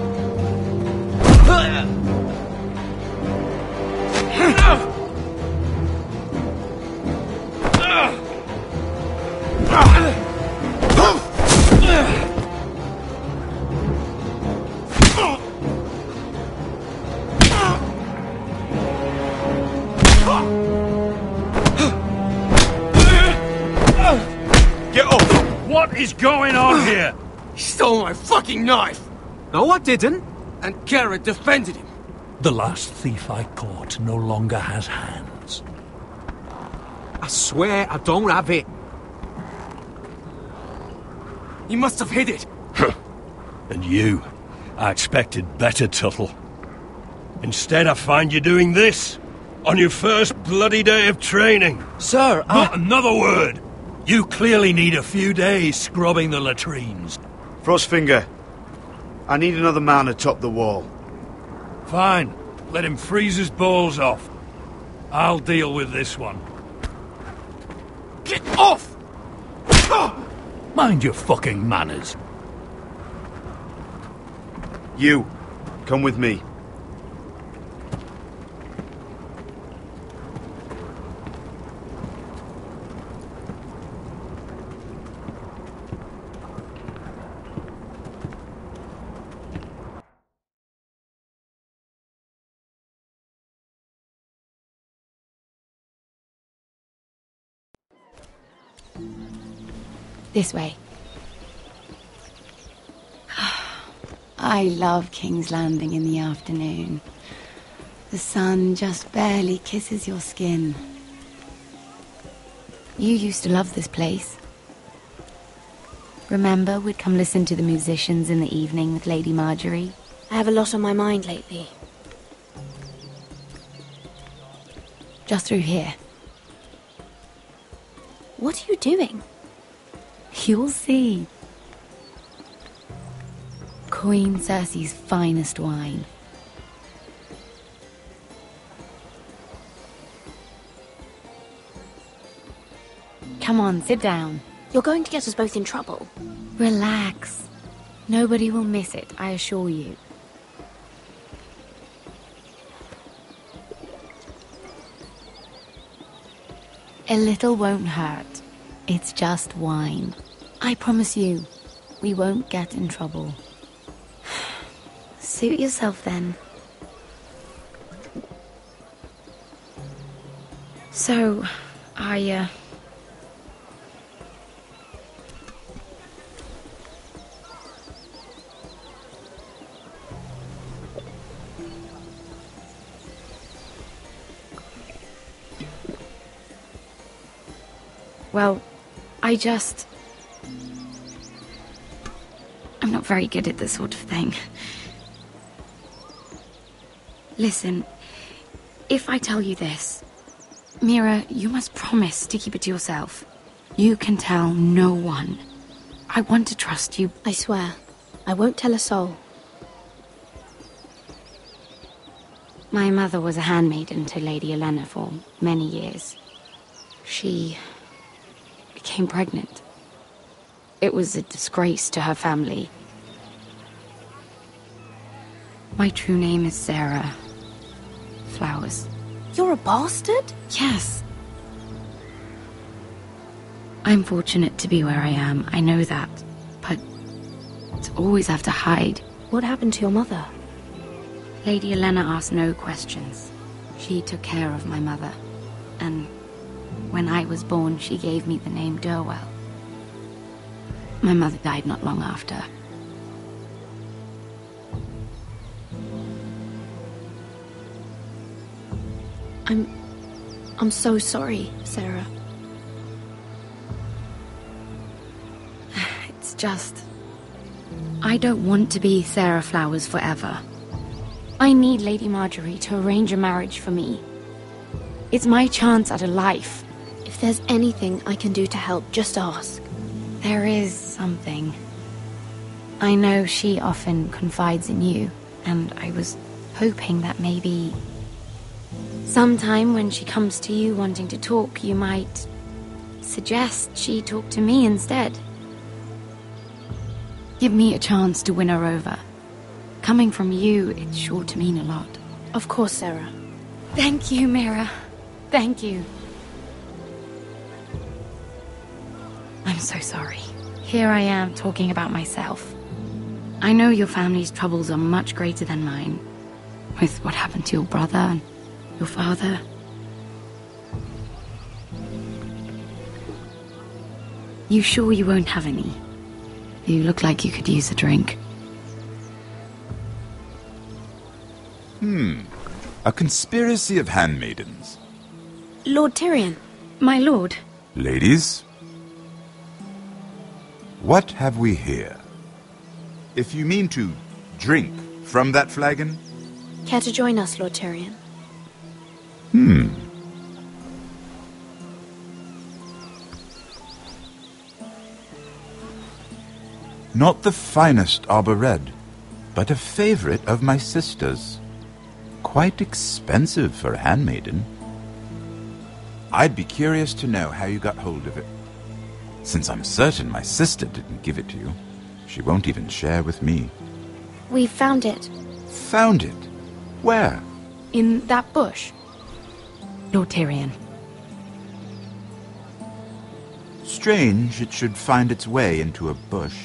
Get off! What is going on here? He stole my fucking knife! No, I didn't. And Garrett defended him. The last thief I caught no longer has hands. I swear I don't have it. He must have hid it. And you, I expected better, Tuttle. Instead, I find you doing this on your first bloody day of training. Sir, Not another word! You clearly need a few days scrubbing the latrines. Frostfinger, I need another man atop the wall. Fine. Let him freeze his balls off. I'll deal with this one. Get off! Mind your fucking manners. You, come with me. This way. I love King's Landing in the afternoon. The sun just barely kisses your skin. You used to love this place. Remember, we'd come listen to the musicians in the evening with Lady Marjorie? I have a lot on my mind lately. Just through here. What are you doing? You'll see. Queen Cersei's finest wine. Come on, sit down. You're going to get us both in trouble. Relax. Nobody will miss it, I assure you. A little won't hurt. It's just wine. I promise you, we won't get in trouble. Suit yourself then. So, Well, I'm not very good at this sort of thing. Listen, if I tell you this, Mira, you must promise to keep it to yourself. You can tell no one. I want to trust you. I swear, I won't tell a soul. My mother was a handmaiden to Lady Olenna for many years. She became pregnant. It was a disgrace to her family. My true name is Sarah Flowers. You're a bastard? Yes. I'm fortunate to be where I am, I know that. But to always have to hide. What happened to your mother? Lady Olenna asked no questions. She took care of my mother. And when I was born, she gave me the name Durwell. My mother died not long after. I'm so sorry, Sarah. It's just... I don't want to be Sarah Flowers forever. I need Lady Marjorie to arrange a marriage for me. It's my chance at a life. If there's anything I can do to help, just ask. There is something. I know she often confides in you, and I was hoping that maybe... sometime when she comes to you wanting to talk, you might suggest she talk to me instead. Give me a chance to win her over. Coming from you, it's sure to mean a lot. Of course, Sarah. Thank you, Mira. Thank you. I'm so sorry. Here I am talking about myself. I know your family's troubles are much greater than mine. With what happened to your brother and your father. You sure you won't have any? You look like you could use a drink. A conspiracy of handmaidens. Lord Tyrion. My lord. Ladies, what have we here? If you mean to drink from that flagon... Care to join us, Lord Tyrion? Not the finest arbor red, but a favorite of my sister's. Quite expensive for a handmaiden. I'd be curious to know how you got hold of it. Since I'm certain my sister didn't give it to you, she won't even share with me. We found it. Found it? Where? In that bush. Lord Tyrion. Strange it should find its way into a bush.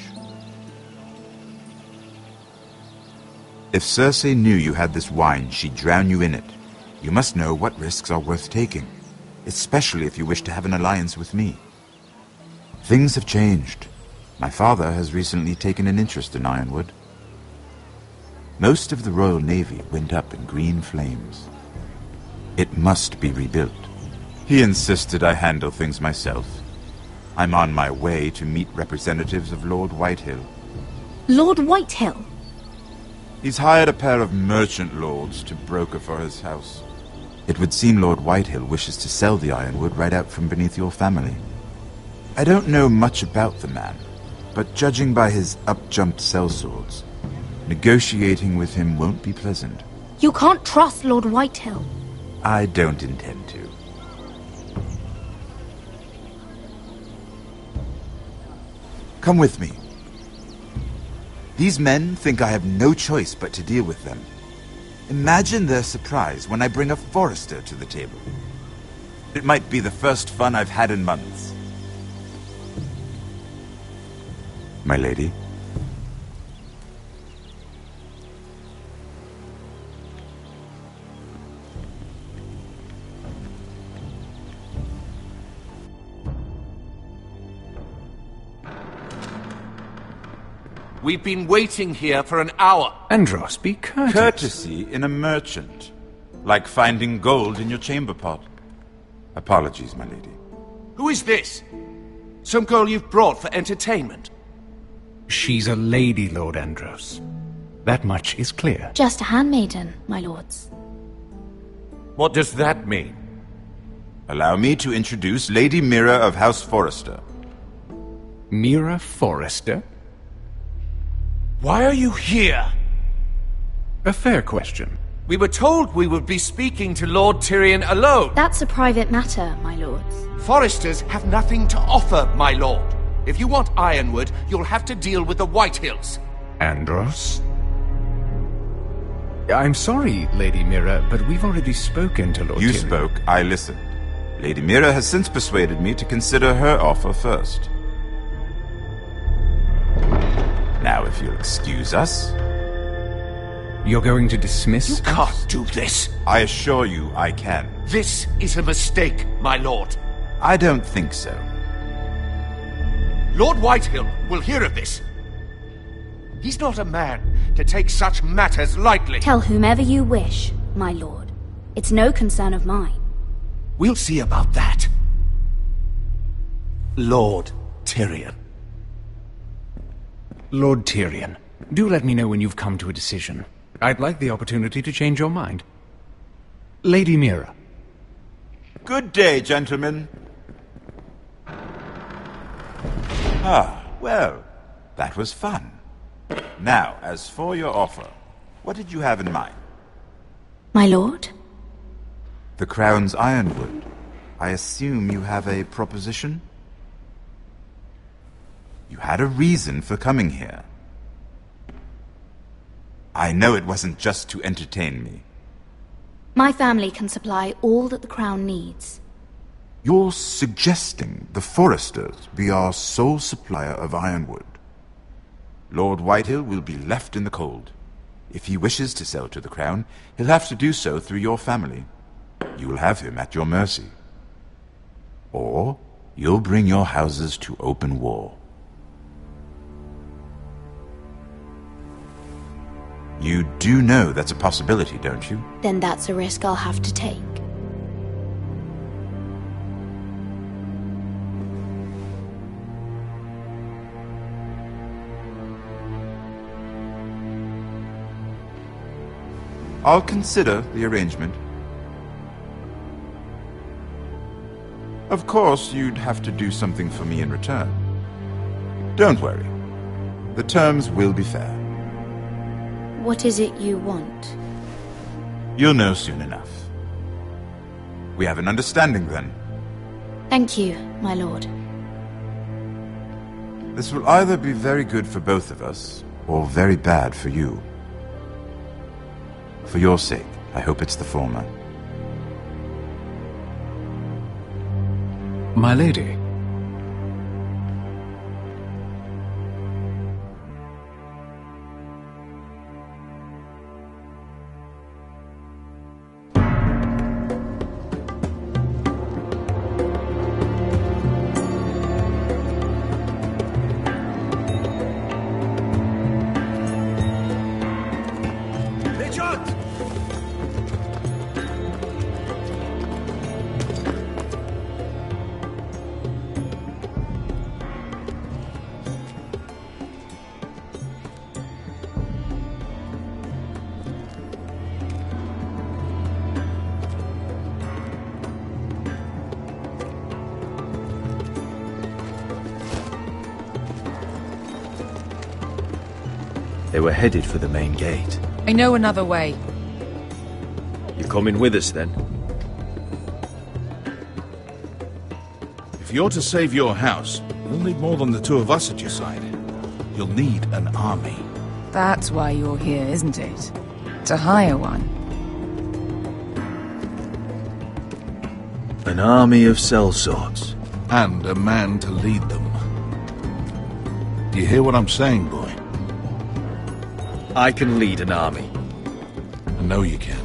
If Cersei knew you had this wine, she'd drown you in it. You must know what risks are worth taking, especially if you wish to have an alliance with me. Things have changed. My father has recently taken an interest in Ironwood. Most of the Royal Navy went up in green flames. It must be rebuilt. He insisted I handle things myself. I'm on my way to meet representatives of Lord Whitehill. Lord Whitehill? He's hired a pair of merchant lords to broker for his house. It would seem Lord Whitehill wishes to sell the Ironwood right out from beneath your family. I don't know much about the man, but judging by his up-jumped sellswords, negotiating with him won't be pleasant. You can't trust Lord Whitehill. I don't intend to. Come with me. These men think I have no choice but to deal with them. Imagine their surprise when I bring a forester to the table. It might be the first fun I've had in months. My lady? We've been waiting here for an hour. Andros, be courteous. Courtesy in a merchant. Like finding gold in your chamber pot. Apologies, my lady. Who is this? Some girl you've brought for entertainment? She's a lady, Lord Andros. That much is clear. Just a handmaiden, my lords. What does that mean? Allow me to introduce Lady Mira of House Forrester. Mira Forrester? Why are you here? A fair question. We were told we would be speaking to Lord Tyrion alone. That's a private matter, my lords. Foresters have nothing to offer, my lord. If you want Ironwood, you'll have to deal with the Whitehills. Andros? I'm sorry, Lady Mira, but we've already spoken to Lord You Tyrion. spoke, I listened. Lady Mira has since persuaded me to consider her offer first. Now, if you'll excuse us... You're going to dismiss You can't do this. I assure you I can. This is a mistake, my lord. I don't think so. Lord Whitehill will hear of this. He's not a man to take such matters lightly. Tell whomever you wish, my lord. It's no concern of mine. We'll see about that. Lord Tyrion. Lord Tyrion, do let me know when you've come to a decision. I'd like the opportunity to change your mind. Lady Mira. Good day, gentlemen. Ah, well, that was fun. Now, as for your offer, what did you have in mind? My lord? The Crown's Ironwood. I assume you have a proposition? You had a reason for coming here. I know it wasn't just to entertain me. My family can supply all that the Crown needs. You're suggesting the Foresters be our sole supplier of Ironwood. Lord Whitehill will be left in the cold. If he wishes to sell to the Crown, he'll have to do so through your family. You will have him at your mercy. Or you'll bring your houses to open war. You do know that's a possibility, don't you? Then that's a risk I'll have to take. I'll consider the arrangement. Of course, you'd have to do something for me in return. Don't worry. The terms will be fair. What is it you want? You'll know soon enough. We have an understanding then. Thank you, my lord. This will either be very good for both of us, or very bad for you. For your sake, I hope it's the former. My lady. They were headed for the main gate. I know another way. You coming with us, then? If you're to save your house, you'll need more than the two of us at your side. You'll need an army. That's why you're here, isn't it? To hire one. An army of sellswords. And a man to lead them. Do you hear what I'm saying, boy? I can lead an army. I know you can.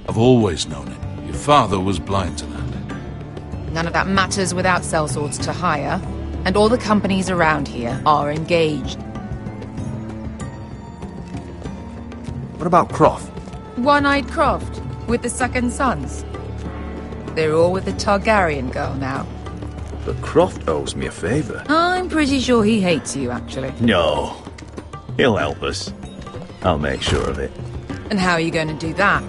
I've always known it. Your father was blind to that. None of that matters without sellswords to hire, and all the companies around here are engaged. What about Croft? One-Eyed Croft, with the second sons. They're all with the Targaryen girl now. But Croft owes me a favour. I'm pretty sure he hates you, actually. No. He'll help us. I'll make sure of it. And how are you going to do that?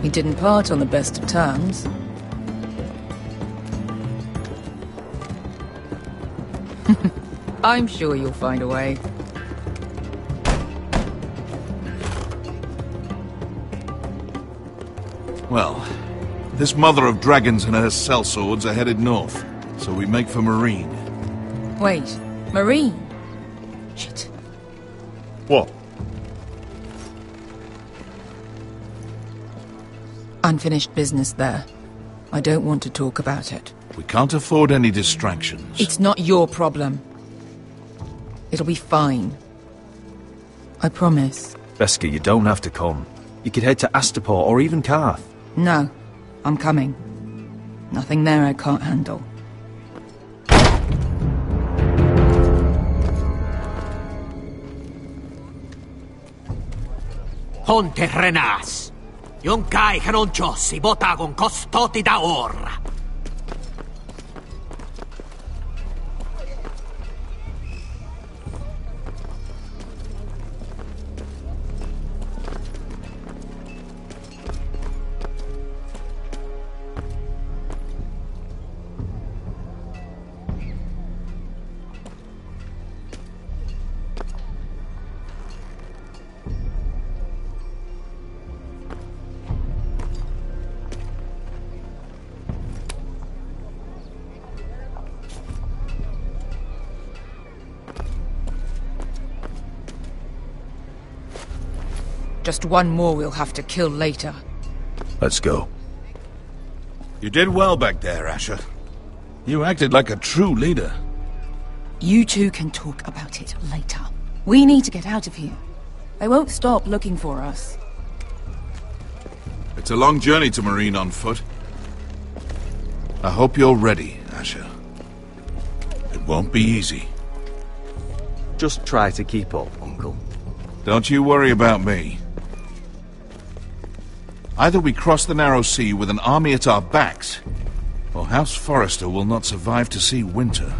We didn't part on the best of terms. I'm sure you'll find a way. Well, this mother of dragons and her sellswords are headed north, so we make for Marine. Wait, Marine? Shit. What? Unfinished business there. I don't want to talk about it. We can't afford any distractions. It's not your problem. It'll be fine. I promise. Beskha, you don't have to come. You could head to Astapor or even Karth. No, I'm coming. Nothing there I can't handle. Honte renas. Yon kai canonchosi botagon costoti da ora. Just one more we'll have to kill later. Let's go. You did well back there, Asher. You acted like a true leader. You two can talk about it later. We need to get out of here. They won't stop looking for us. It's a long journey to Marine on foot. I hope you're ready, Asher. It won't be easy. Just try to keep up, Uncle. Don't you worry about me. Either we cross the narrow sea with an army at our backs, or House Forrester will not survive to see winter.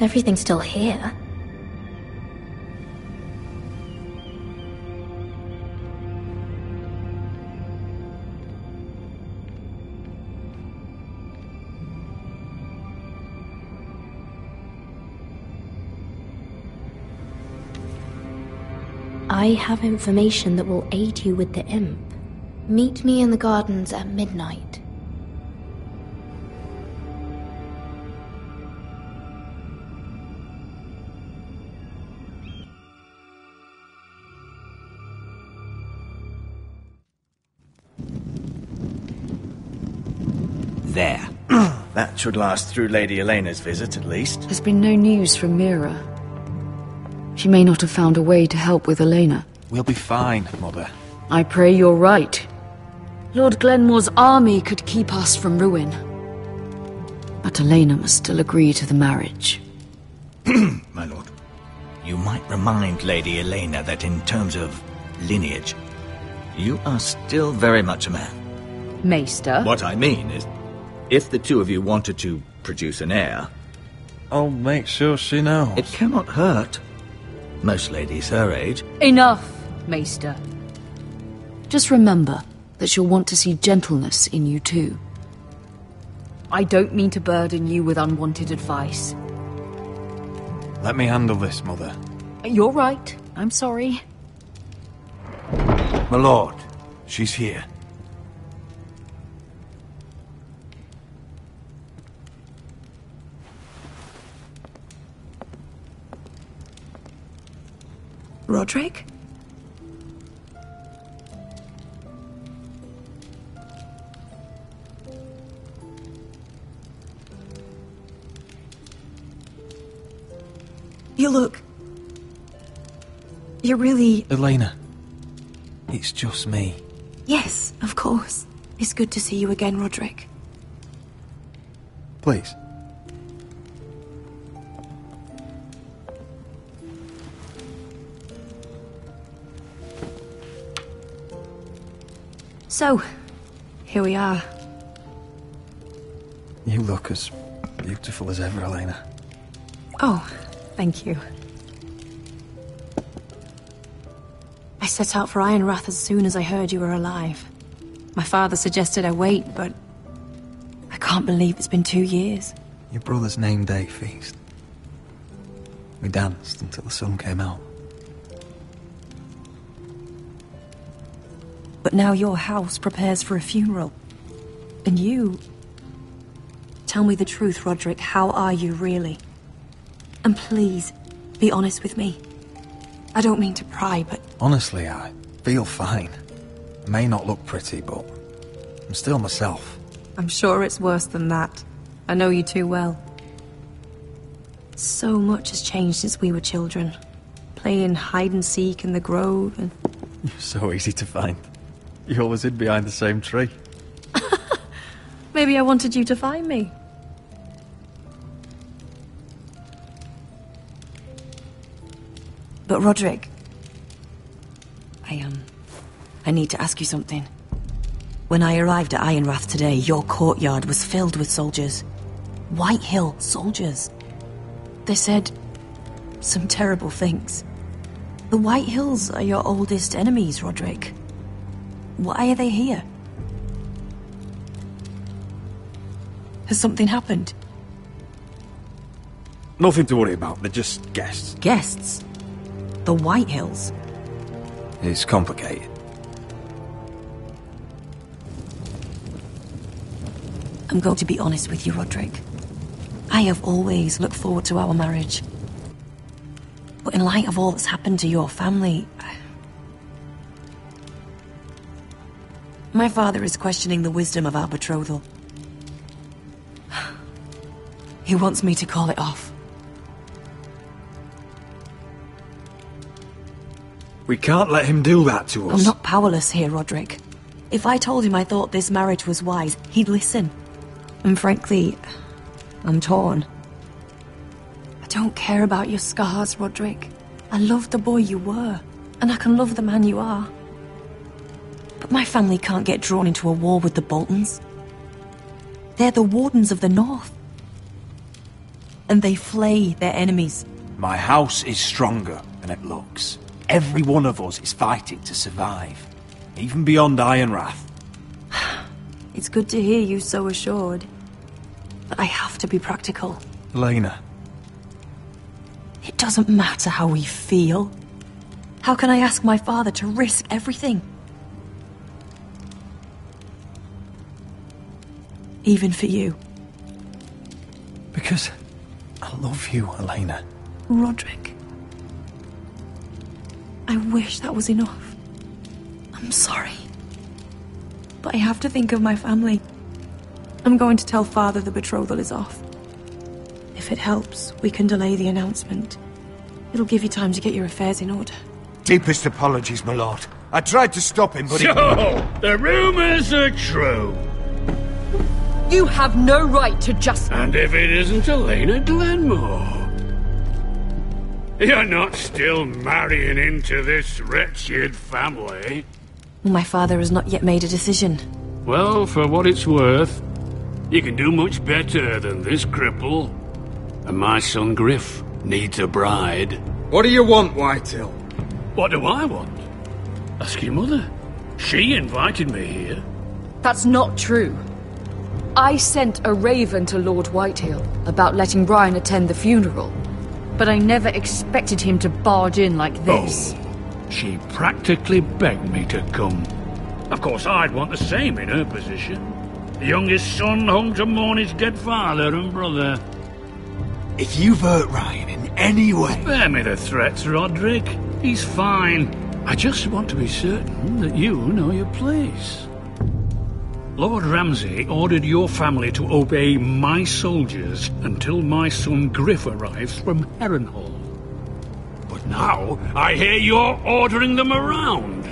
everything still here? I have information that will aid you with the imp. Meet me in the gardens at midnight. There. That should last through Lady Elena's visit, at least. There's been no news from Mira. She may not have found a way to help with Elena. We'll be fine, Mother. I pray you're right. Lord Glenmore's army could keep us from ruin. But Elena must still agree to the marriage. My lord, you might remind Lady Elena that in terms of lineage, you are still very much a man. Maester? What I mean is, if the two of you wanted to produce an heir... I'll make sure she knows. It cannot hurt. Most ladies her age. Enough, Maester. Just remember that she'll want to see gentleness in you too. I don't mean to burden you with unwanted advice. Let me handle this, Mother. You're right. I'm sorry. My lord, she's here. Roderick? You look... You're really... Elena, it's just me. Yes, of course. It's good to see you again, Roderick. Please. So, here we are. You look as beautiful as ever, Elena. Oh, thank you. I set out for Ironrath as soon as I heard you were alive. My father suggested I wait, but I can't believe it's been 2 years. Your brother's name day feast. We danced until the sun came out. But now your house prepares for a funeral. And you... Tell me the truth, Roderick. How are you, really? And please, be honest with me. I don't mean to pry, but... Honestly, I feel fine. I may not look pretty, but I'm still myself. I'm sure it's worse than that. I know you too well. So much has changed since we were children. Playing hide-and-seek in the grove and... You're so easy to find. You always hid behind the same tree. Maybe I wanted you to find me. But Roderick... I need to ask you something. When I arrived at Ironrath today, your courtyard was filled with soldiers. White Hill soldiers. They said some terrible things. The White Hills are your oldest enemies, Roderick. Why are they here? Has something happened? Nothing to worry about, they're just guests. Guests? The White Hills? It's complicated. I'm going to be honest with you, Roderick. I have always looked forward to our marriage. But in light of all that's happened to your family... My father is questioning the wisdom of our betrothal. He wants me to call it off. We can't let him do that to us. I'm not powerless here, Roderick. If I told him I thought this marriage was wise, he'd listen. And frankly, I'm torn. I don't care about your scars, Roderick. I love the boy you were, and I can love the man you are. But my family can't get drawn into a war with the Boltons. They're the Wardens of the North. and they flay their enemies. My house is stronger than it looks. Every one of us is fighting to survive, even beyond Ironwrath. It's good to hear you so assured. But I have to be practical. Elena. It doesn't matter how we feel. How can I ask my father to risk everything? Even for you. Because I love you, Elena. Roderick. I wish that was enough. I'm sorry. But I have to think of my family. I'm going to tell Father the betrothal is off. If it helps, we can delay the announcement. It'll give you time to get your affairs in order. Deepest apologies, my lord. I tried to stop him, but So, the rumors are true. You have no right to just... And if it isn't Elena Glenmore? You're not still marrying into this wretched family? My father has not yet made a decision. Well, for what it's worth, you can do much better than this cripple. And my son Griff needs a bride. What do you want, Whitetail? What do I want? Ask your mother. She invited me here. That's not true. I sent a raven to Lord Whitehill about letting Brian attend the funeral. But I never expected him to barge in like this. Oh, she practically begged me to come. Of course, I'd want the same in her position. The youngest son home to mourn his dead father and brother. If you've hurt Ryan in any way... Spare me the threats, Roderick. He's fine. I just want to be certain that you know your place. Lord Ramsay ordered your family to obey my soldiers until my son Griff arrives from Harrenhal. But now, I hear you're ordering them around.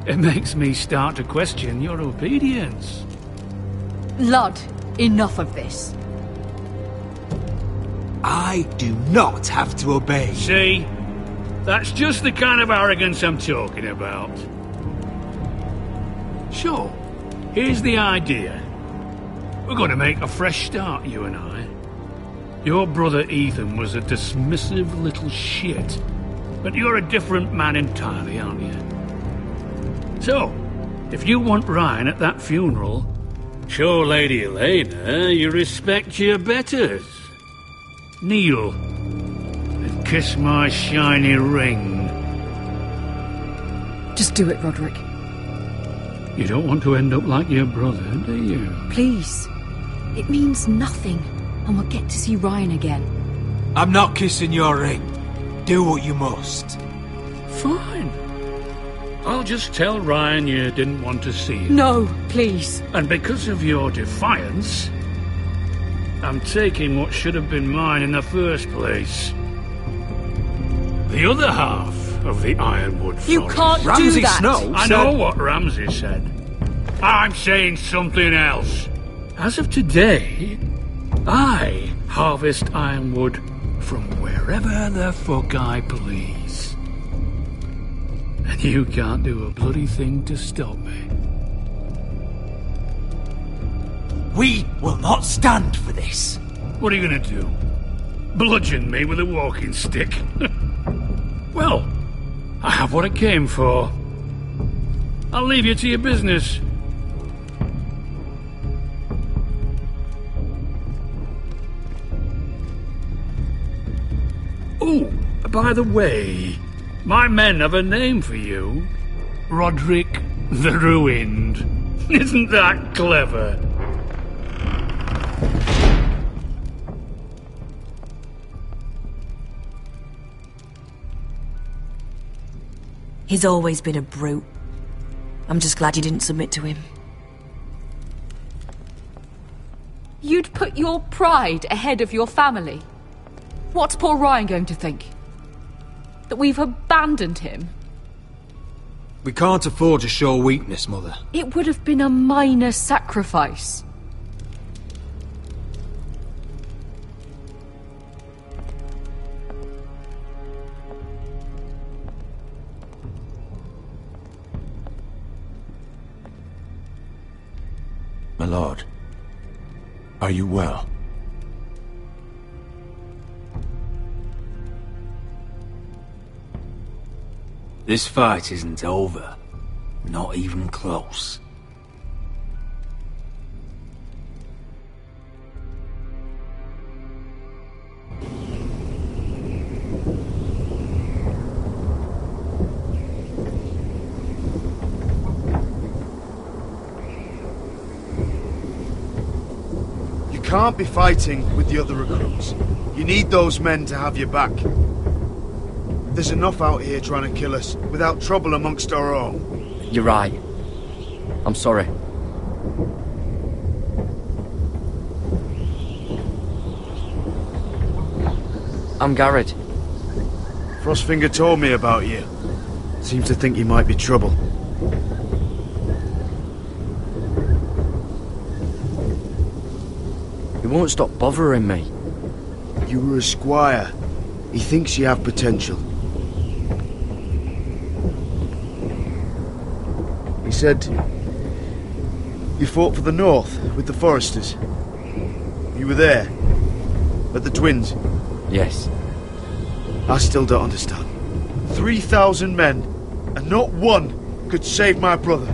It makes me start to question your obedience. Lud, enough of this. I do not have to obey. See? That's just the kind of arrogance I'm talking about. Sure. Here's the idea. We're going to make a fresh start, you and I. Your brother Ethan was a dismissive little shit. But you're a different man entirely, aren't you? So, if you want Ryan at that funeral, show Lady Elena you respect your betters. Kneel and kiss my shiny ring. Just do it, Roderick. You don't want to end up like your brother, do you? Please. It means nothing, and we'll get to see Ryan again. I'm not kissing your ring. Do what you must. Fine. I'll just tell Ryan you didn't want to see him. No, please. And because of your defiance, I'm taking what should have been mine in the first place. The other half of the Ironwood Forest. You can't Ramsay do that. Snow I know what Ramsay said. I'm saying something else. As of today, I harvest ironwood from wherever the fuck I please. And you can't do a bloody thing to stop me. We will not stand for this. What are you gonna do? Bludgeon me with a walking stick? Well, I have what I came for. I'll leave you to your business. Oh, by the way, my men have a name for you. Roderick the Ruined. Isn't that clever? He's always been a brute. I'm just glad you didn't submit to him. You'd put your pride ahead of your family. What's poor Ryan going to think? That we've abandoned him? We can't afford to show weakness, Mother. It would have been a minor sacrifice. My lord, are you well? This fight isn't over. Not even close. You can't be fighting with the other recruits. You need those men to have your back. There's enough out here trying to kill us, without trouble amongst our own. You're right. I'm sorry. I'm Garrett. Frostfinger told me about you. Seems to think you might be trouble. He won't stop bothering me. You were a squire. He thinks you have potential. He said you fought for the North with the Foresters. You were there, at the Twins. Yes. I still don't understand. 3,000 men, and not one could save my brother.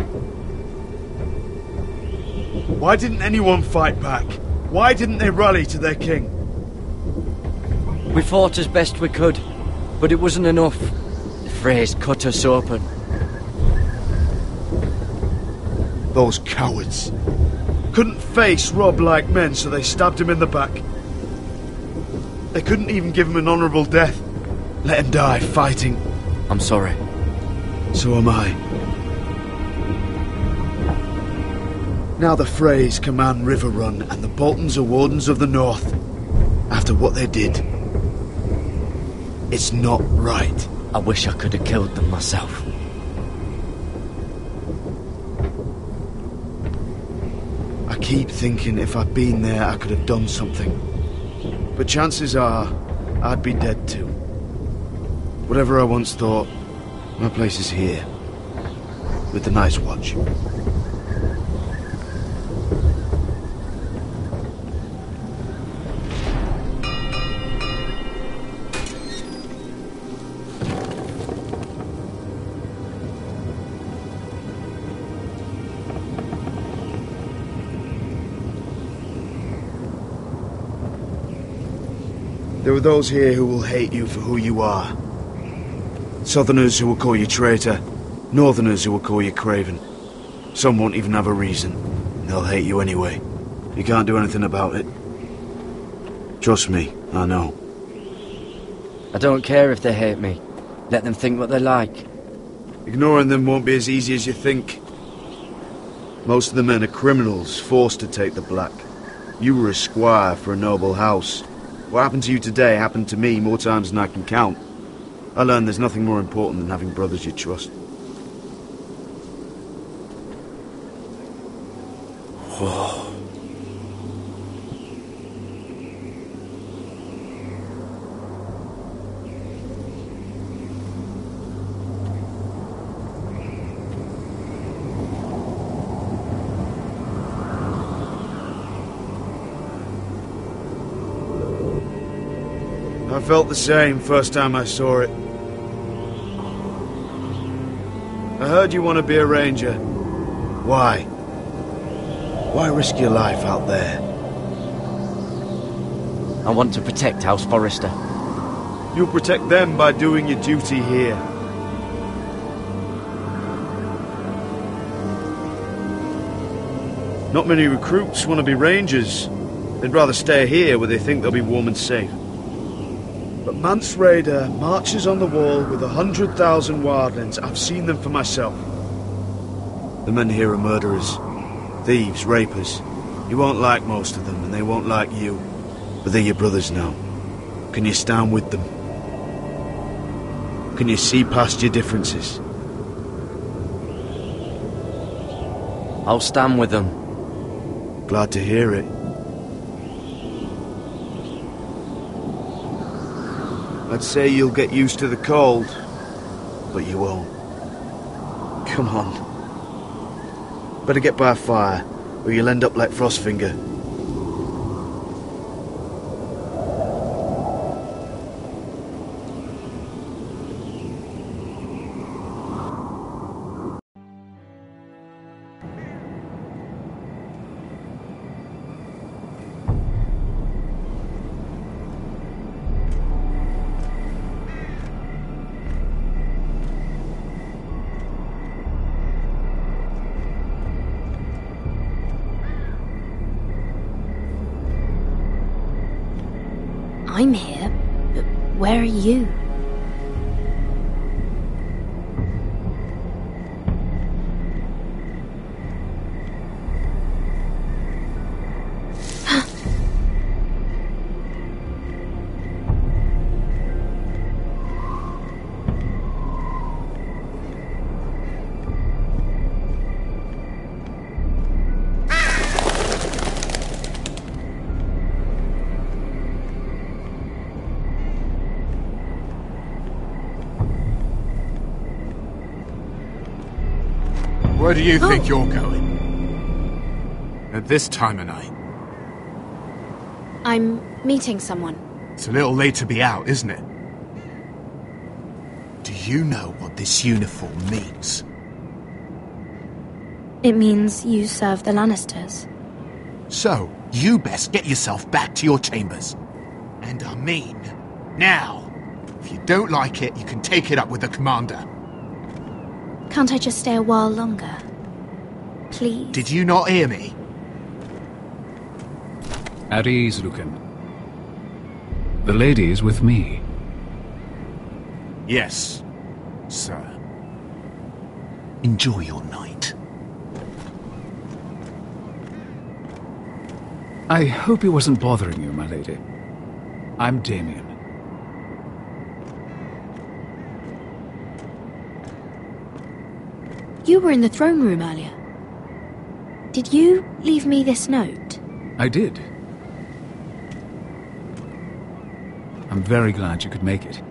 Why didn't anyone fight back? Why didn't they rally to their king? We fought as best we could, but it wasn't enough. The Freys cut us open. Those cowards. Couldn't face Rob like men, so they stabbed him in the back. They couldn't even give him an honourable death. Let him die fighting. I'm sorry. So am I. Now the Freys command River Run, and the Boltons are Wardens of the North. After what they did. It's not right. I wish I could have killed them myself. I keep thinking if I'd been there, I could have done something. But chances are, I'd be dead too. Whatever I once thought, my place is here. With the Night's Watch. There are those here who will hate you for who you are. Southerners who will call you traitor. Northerners who will call you craven. Some won't even have a reason. They'll hate you anyway. You can't do anything about it. Trust me, I know. I don't care if they hate me. Let them think what they like. Ignoring them won't be as easy as you think. Most of the men are criminals, forced to take the black. You were a squire for a noble house. What happened to you today happened to me more times than I can count. I learned there's nothing more important than having brothers you trust. Whoa. I felt the same first time I saw it. I heard you want to be a ranger. Why? Why risk your life out there? I want to protect House Forrester. You'll protect them by doing your duty here. Not many recruits want to be rangers. They'd rather stay here where they think they'll be warm and safe. But Mance Raider marches on the wall with 100,000 wildlings. I've seen them for myself. The men here are murderers, thieves, rapers. You won't like most of them, and they won't like you. But they're your brothers now. Can you stand with them? Can you see past your differences? I'll stand with them. Glad to hear it. I'd say you'll get used to the cold, but you won't. Come on. Better get by a fire, or you'll end up like Frostfinger. I'm here, but where are you? Where do you think you're going? At this time of night? I'm meeting someone. It's a little late to be out, isn't it? Do you know what this uniform means? It means you serve the Lannisters. So, you best get yourself back to your chambers. And I mean, now. If you don't like it, you can take it up with the commander. Can't I just stay a while longer? Please? Did you not hear me? At ease, Lucan. The lady is with me. Yes, sir. Enjoy your night. I hope he wasn't bothering you, my lady. I'm Damien. You were in the throne room earlier. Did you leave me this note? I did. I'm very glad you could make it.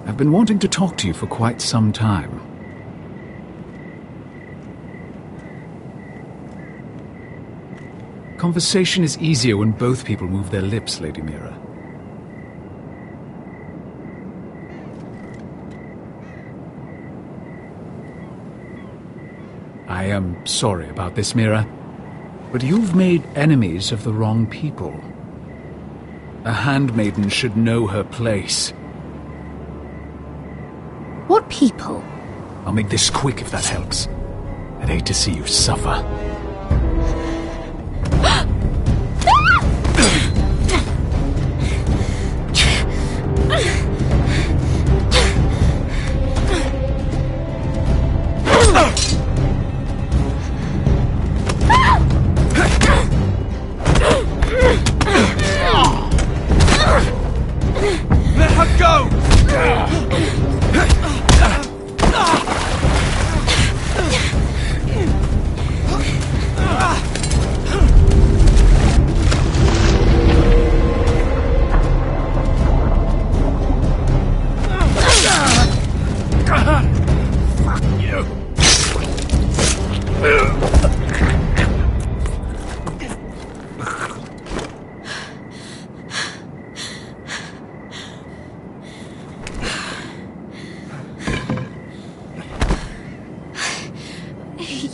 I've been wanting to talk to you for quite some time. Conversation is easier when both people move their lips, Lady Mira. I am sorry about this, Mira, but you've made enemies of the wrong people. A handmaiden should know her place. What people? I'll make this quick if that helps. I'd hate to see you suffer.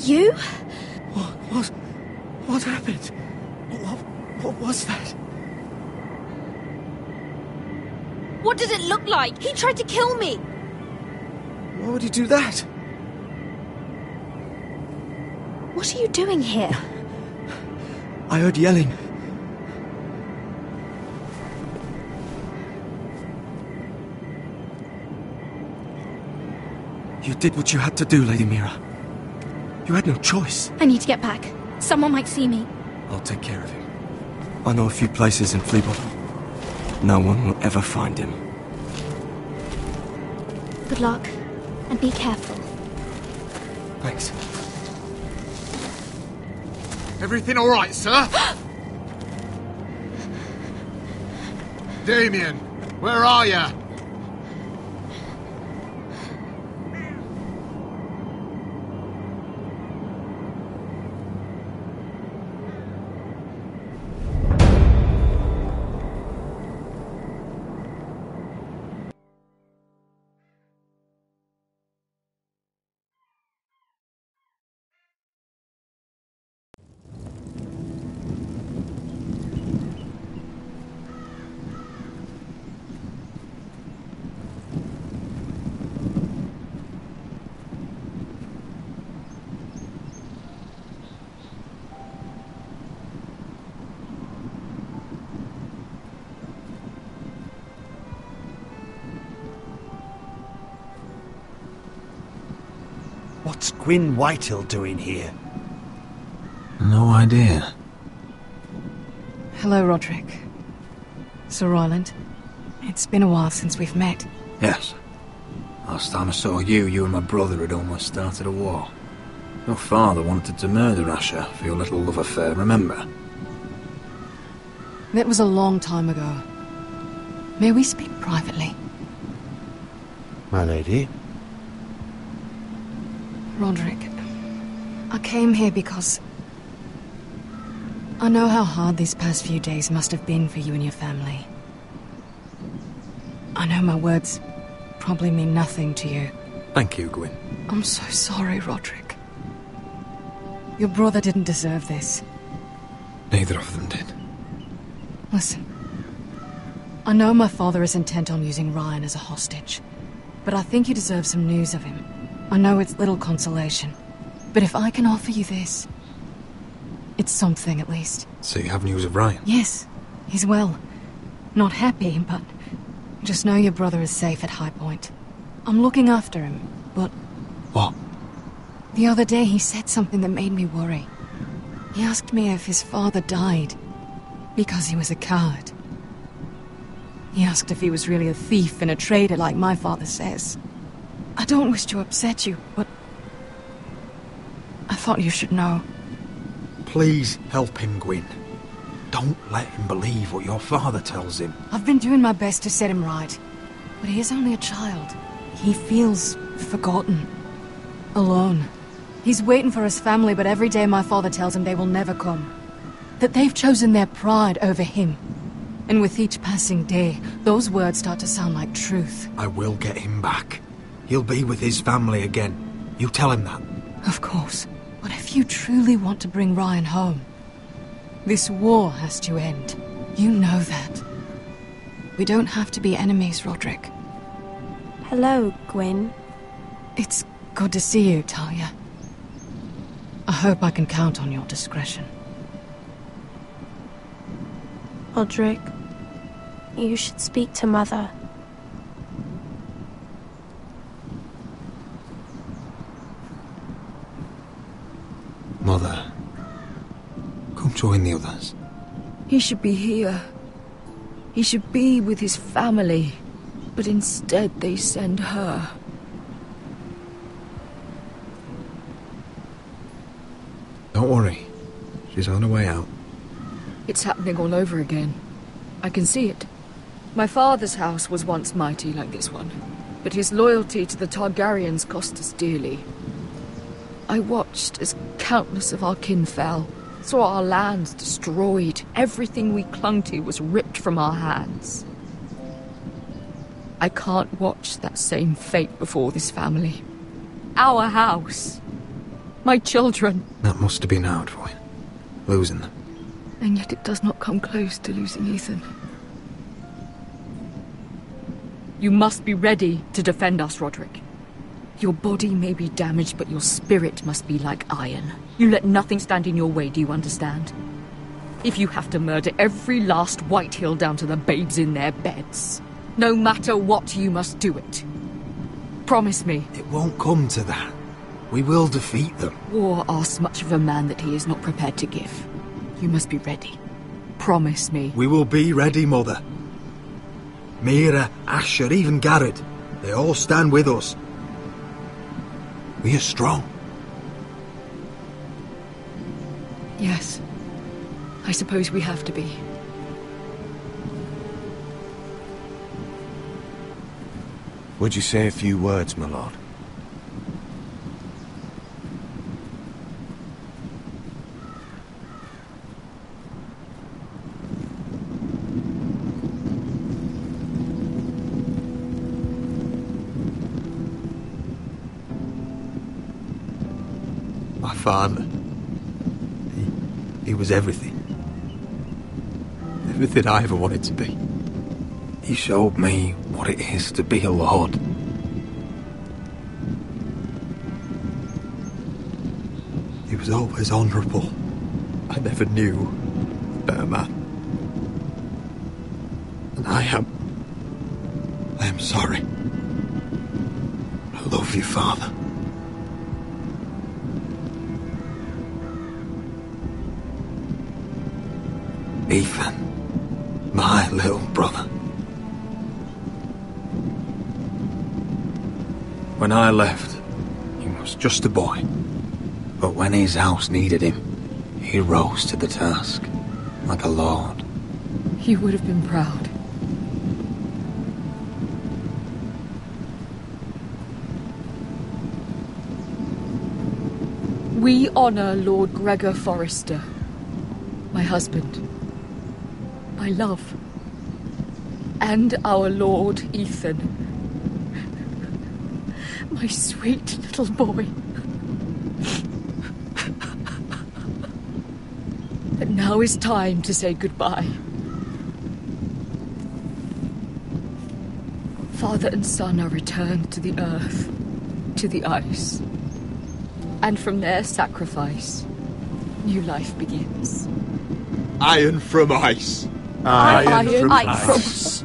You? What happened? What was that? What does it look like? He tried to kill me! Why would he do that? What are you doing here? I heard yelling. You did what you had to do, Lady Mira. You had no choice. I need to get back. Someone might see me. I'll take care of him. I know a few places in Fleabottom. No one will ever find him. Good luck, and be careful. Thanks. Everything all right, sir? Damien, where are you? What's Gwyn Whitehill doing here? No idea. Hello, Roderick. Sir Royland. It's been a while since we've met. Yes. Last time I saw you, you and my brother had almost started a war. Your father wanted to murder Asher for your little love affair, remember? That was a long time ago. May we speak privately? My lady? Roderick, I came here because I know how hard these past few days must have been for you and your family. I know my words probably mean nothing to you. Thank you, Gwyn. I'm so sorry, Roderick. Your brother didn't deserve this. Neither of them did. Listen. I know my father is intent on using Ryan as a hostage, but I think you deserve some news of him. I know it's little consolation, but if I can offer you this, it's something at least. So you have news of Ryan? Yes, he's well. Not happy, but just know your brother is safe at High Point. I'm looking after him, but... What? The other day he said something that made me worry. He asked me if his father died because he was a coward. He asked if he was really a thief and a traitor like my father says. I don't wish to upset you, but I thought you should know. Please help him, Gwyn. Don't let him believe what your father tells him. I've been doing my best to set him right, but he is only a child. He feels forgotten, alone. He's waiting for his family, but every day my father tells him they will never come. That they've chosen their pride over him. And with each passing day, those words start to sound like truth. I will get him back. He'll be with his family again. You tell him that. Of course. But if you truly want to bring Ryan home, this war has to end. You know that. We don't have to be enemies, Roderick. Hello, Gwyn. It's good to see you, Talia. I hope I can count on your discretion. Roderick, you should speak to Mother. Mother, come join the others. He should be here. He should be with his family. But instead they send her. Don't worry. She's on her way out. It's happening all over again. I can see it. My father's house was once mighty like this one, but his loyalty to the Targaryens cost us dearly. I watched as countless of our kin fell, saw our lands destroyed, everything we clung to was ripped from our hands. I can't watch that same fate before this family. Our house. My children. That must have been hard for you, losing them. And yet it does not come close to losing Ethan. You must be ready to defend us, Roderick. Your body may be damaged, but your spirit must be like iron. You let nothing stand in your way, do you understand? If you have to murder every last Whitehill down to the babes in their beds, no matter what, you must do it. Promise me. It won't come to that. We will defeat them. War asks much of a man that he is not prepared to give. You must be ready. Promise me. We will be ready, Mother. Mira, Asher, even Garrett. They all stand with us. We are strong. Yes. I suppose we have to be. Would you say a few words, my lord? My father. He was everything. Everything I ever wanted to be. He showed me what it is to be a lord. He was always honourable. I never knew a better man. And I am sorry. I love you, Father. Ethan, my little brother. When I left, he was just a boy. But when his house needed him, he rose to the task, like a lord. He would have been proud. We honor Lord Gregor Forrester, my husband, my love, and our Lord Ethan, my sweet little boy. But now is time to say goodbye. Father and son are returned to the earth, to the ice. And from their sacrifice, new life begins. Iron from ice. Iron from ice.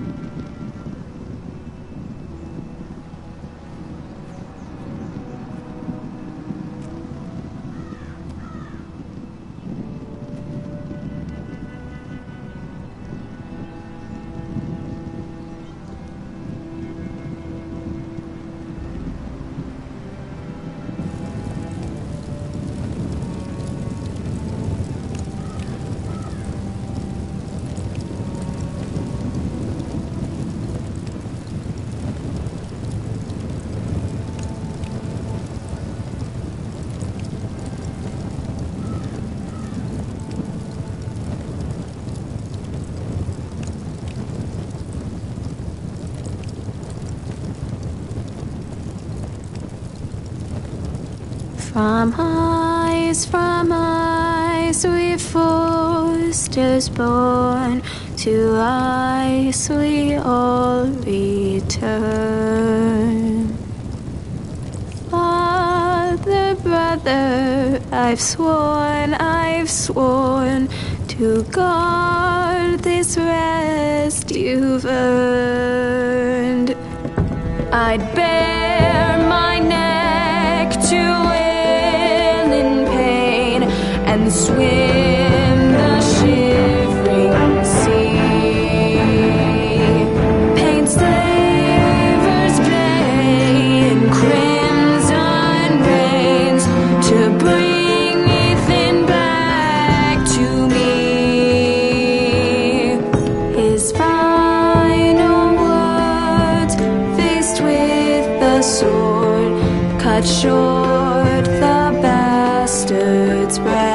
From ice we Forsters born, to ice we all return. Father, brother, I've sworn to guard this rest you've earned. I'd bare my neck to and swim the shivering sea. Paint slavers play in crimson rains to bring Ethan back to me. His final words, faced with the sword, cut short the bastard's breath.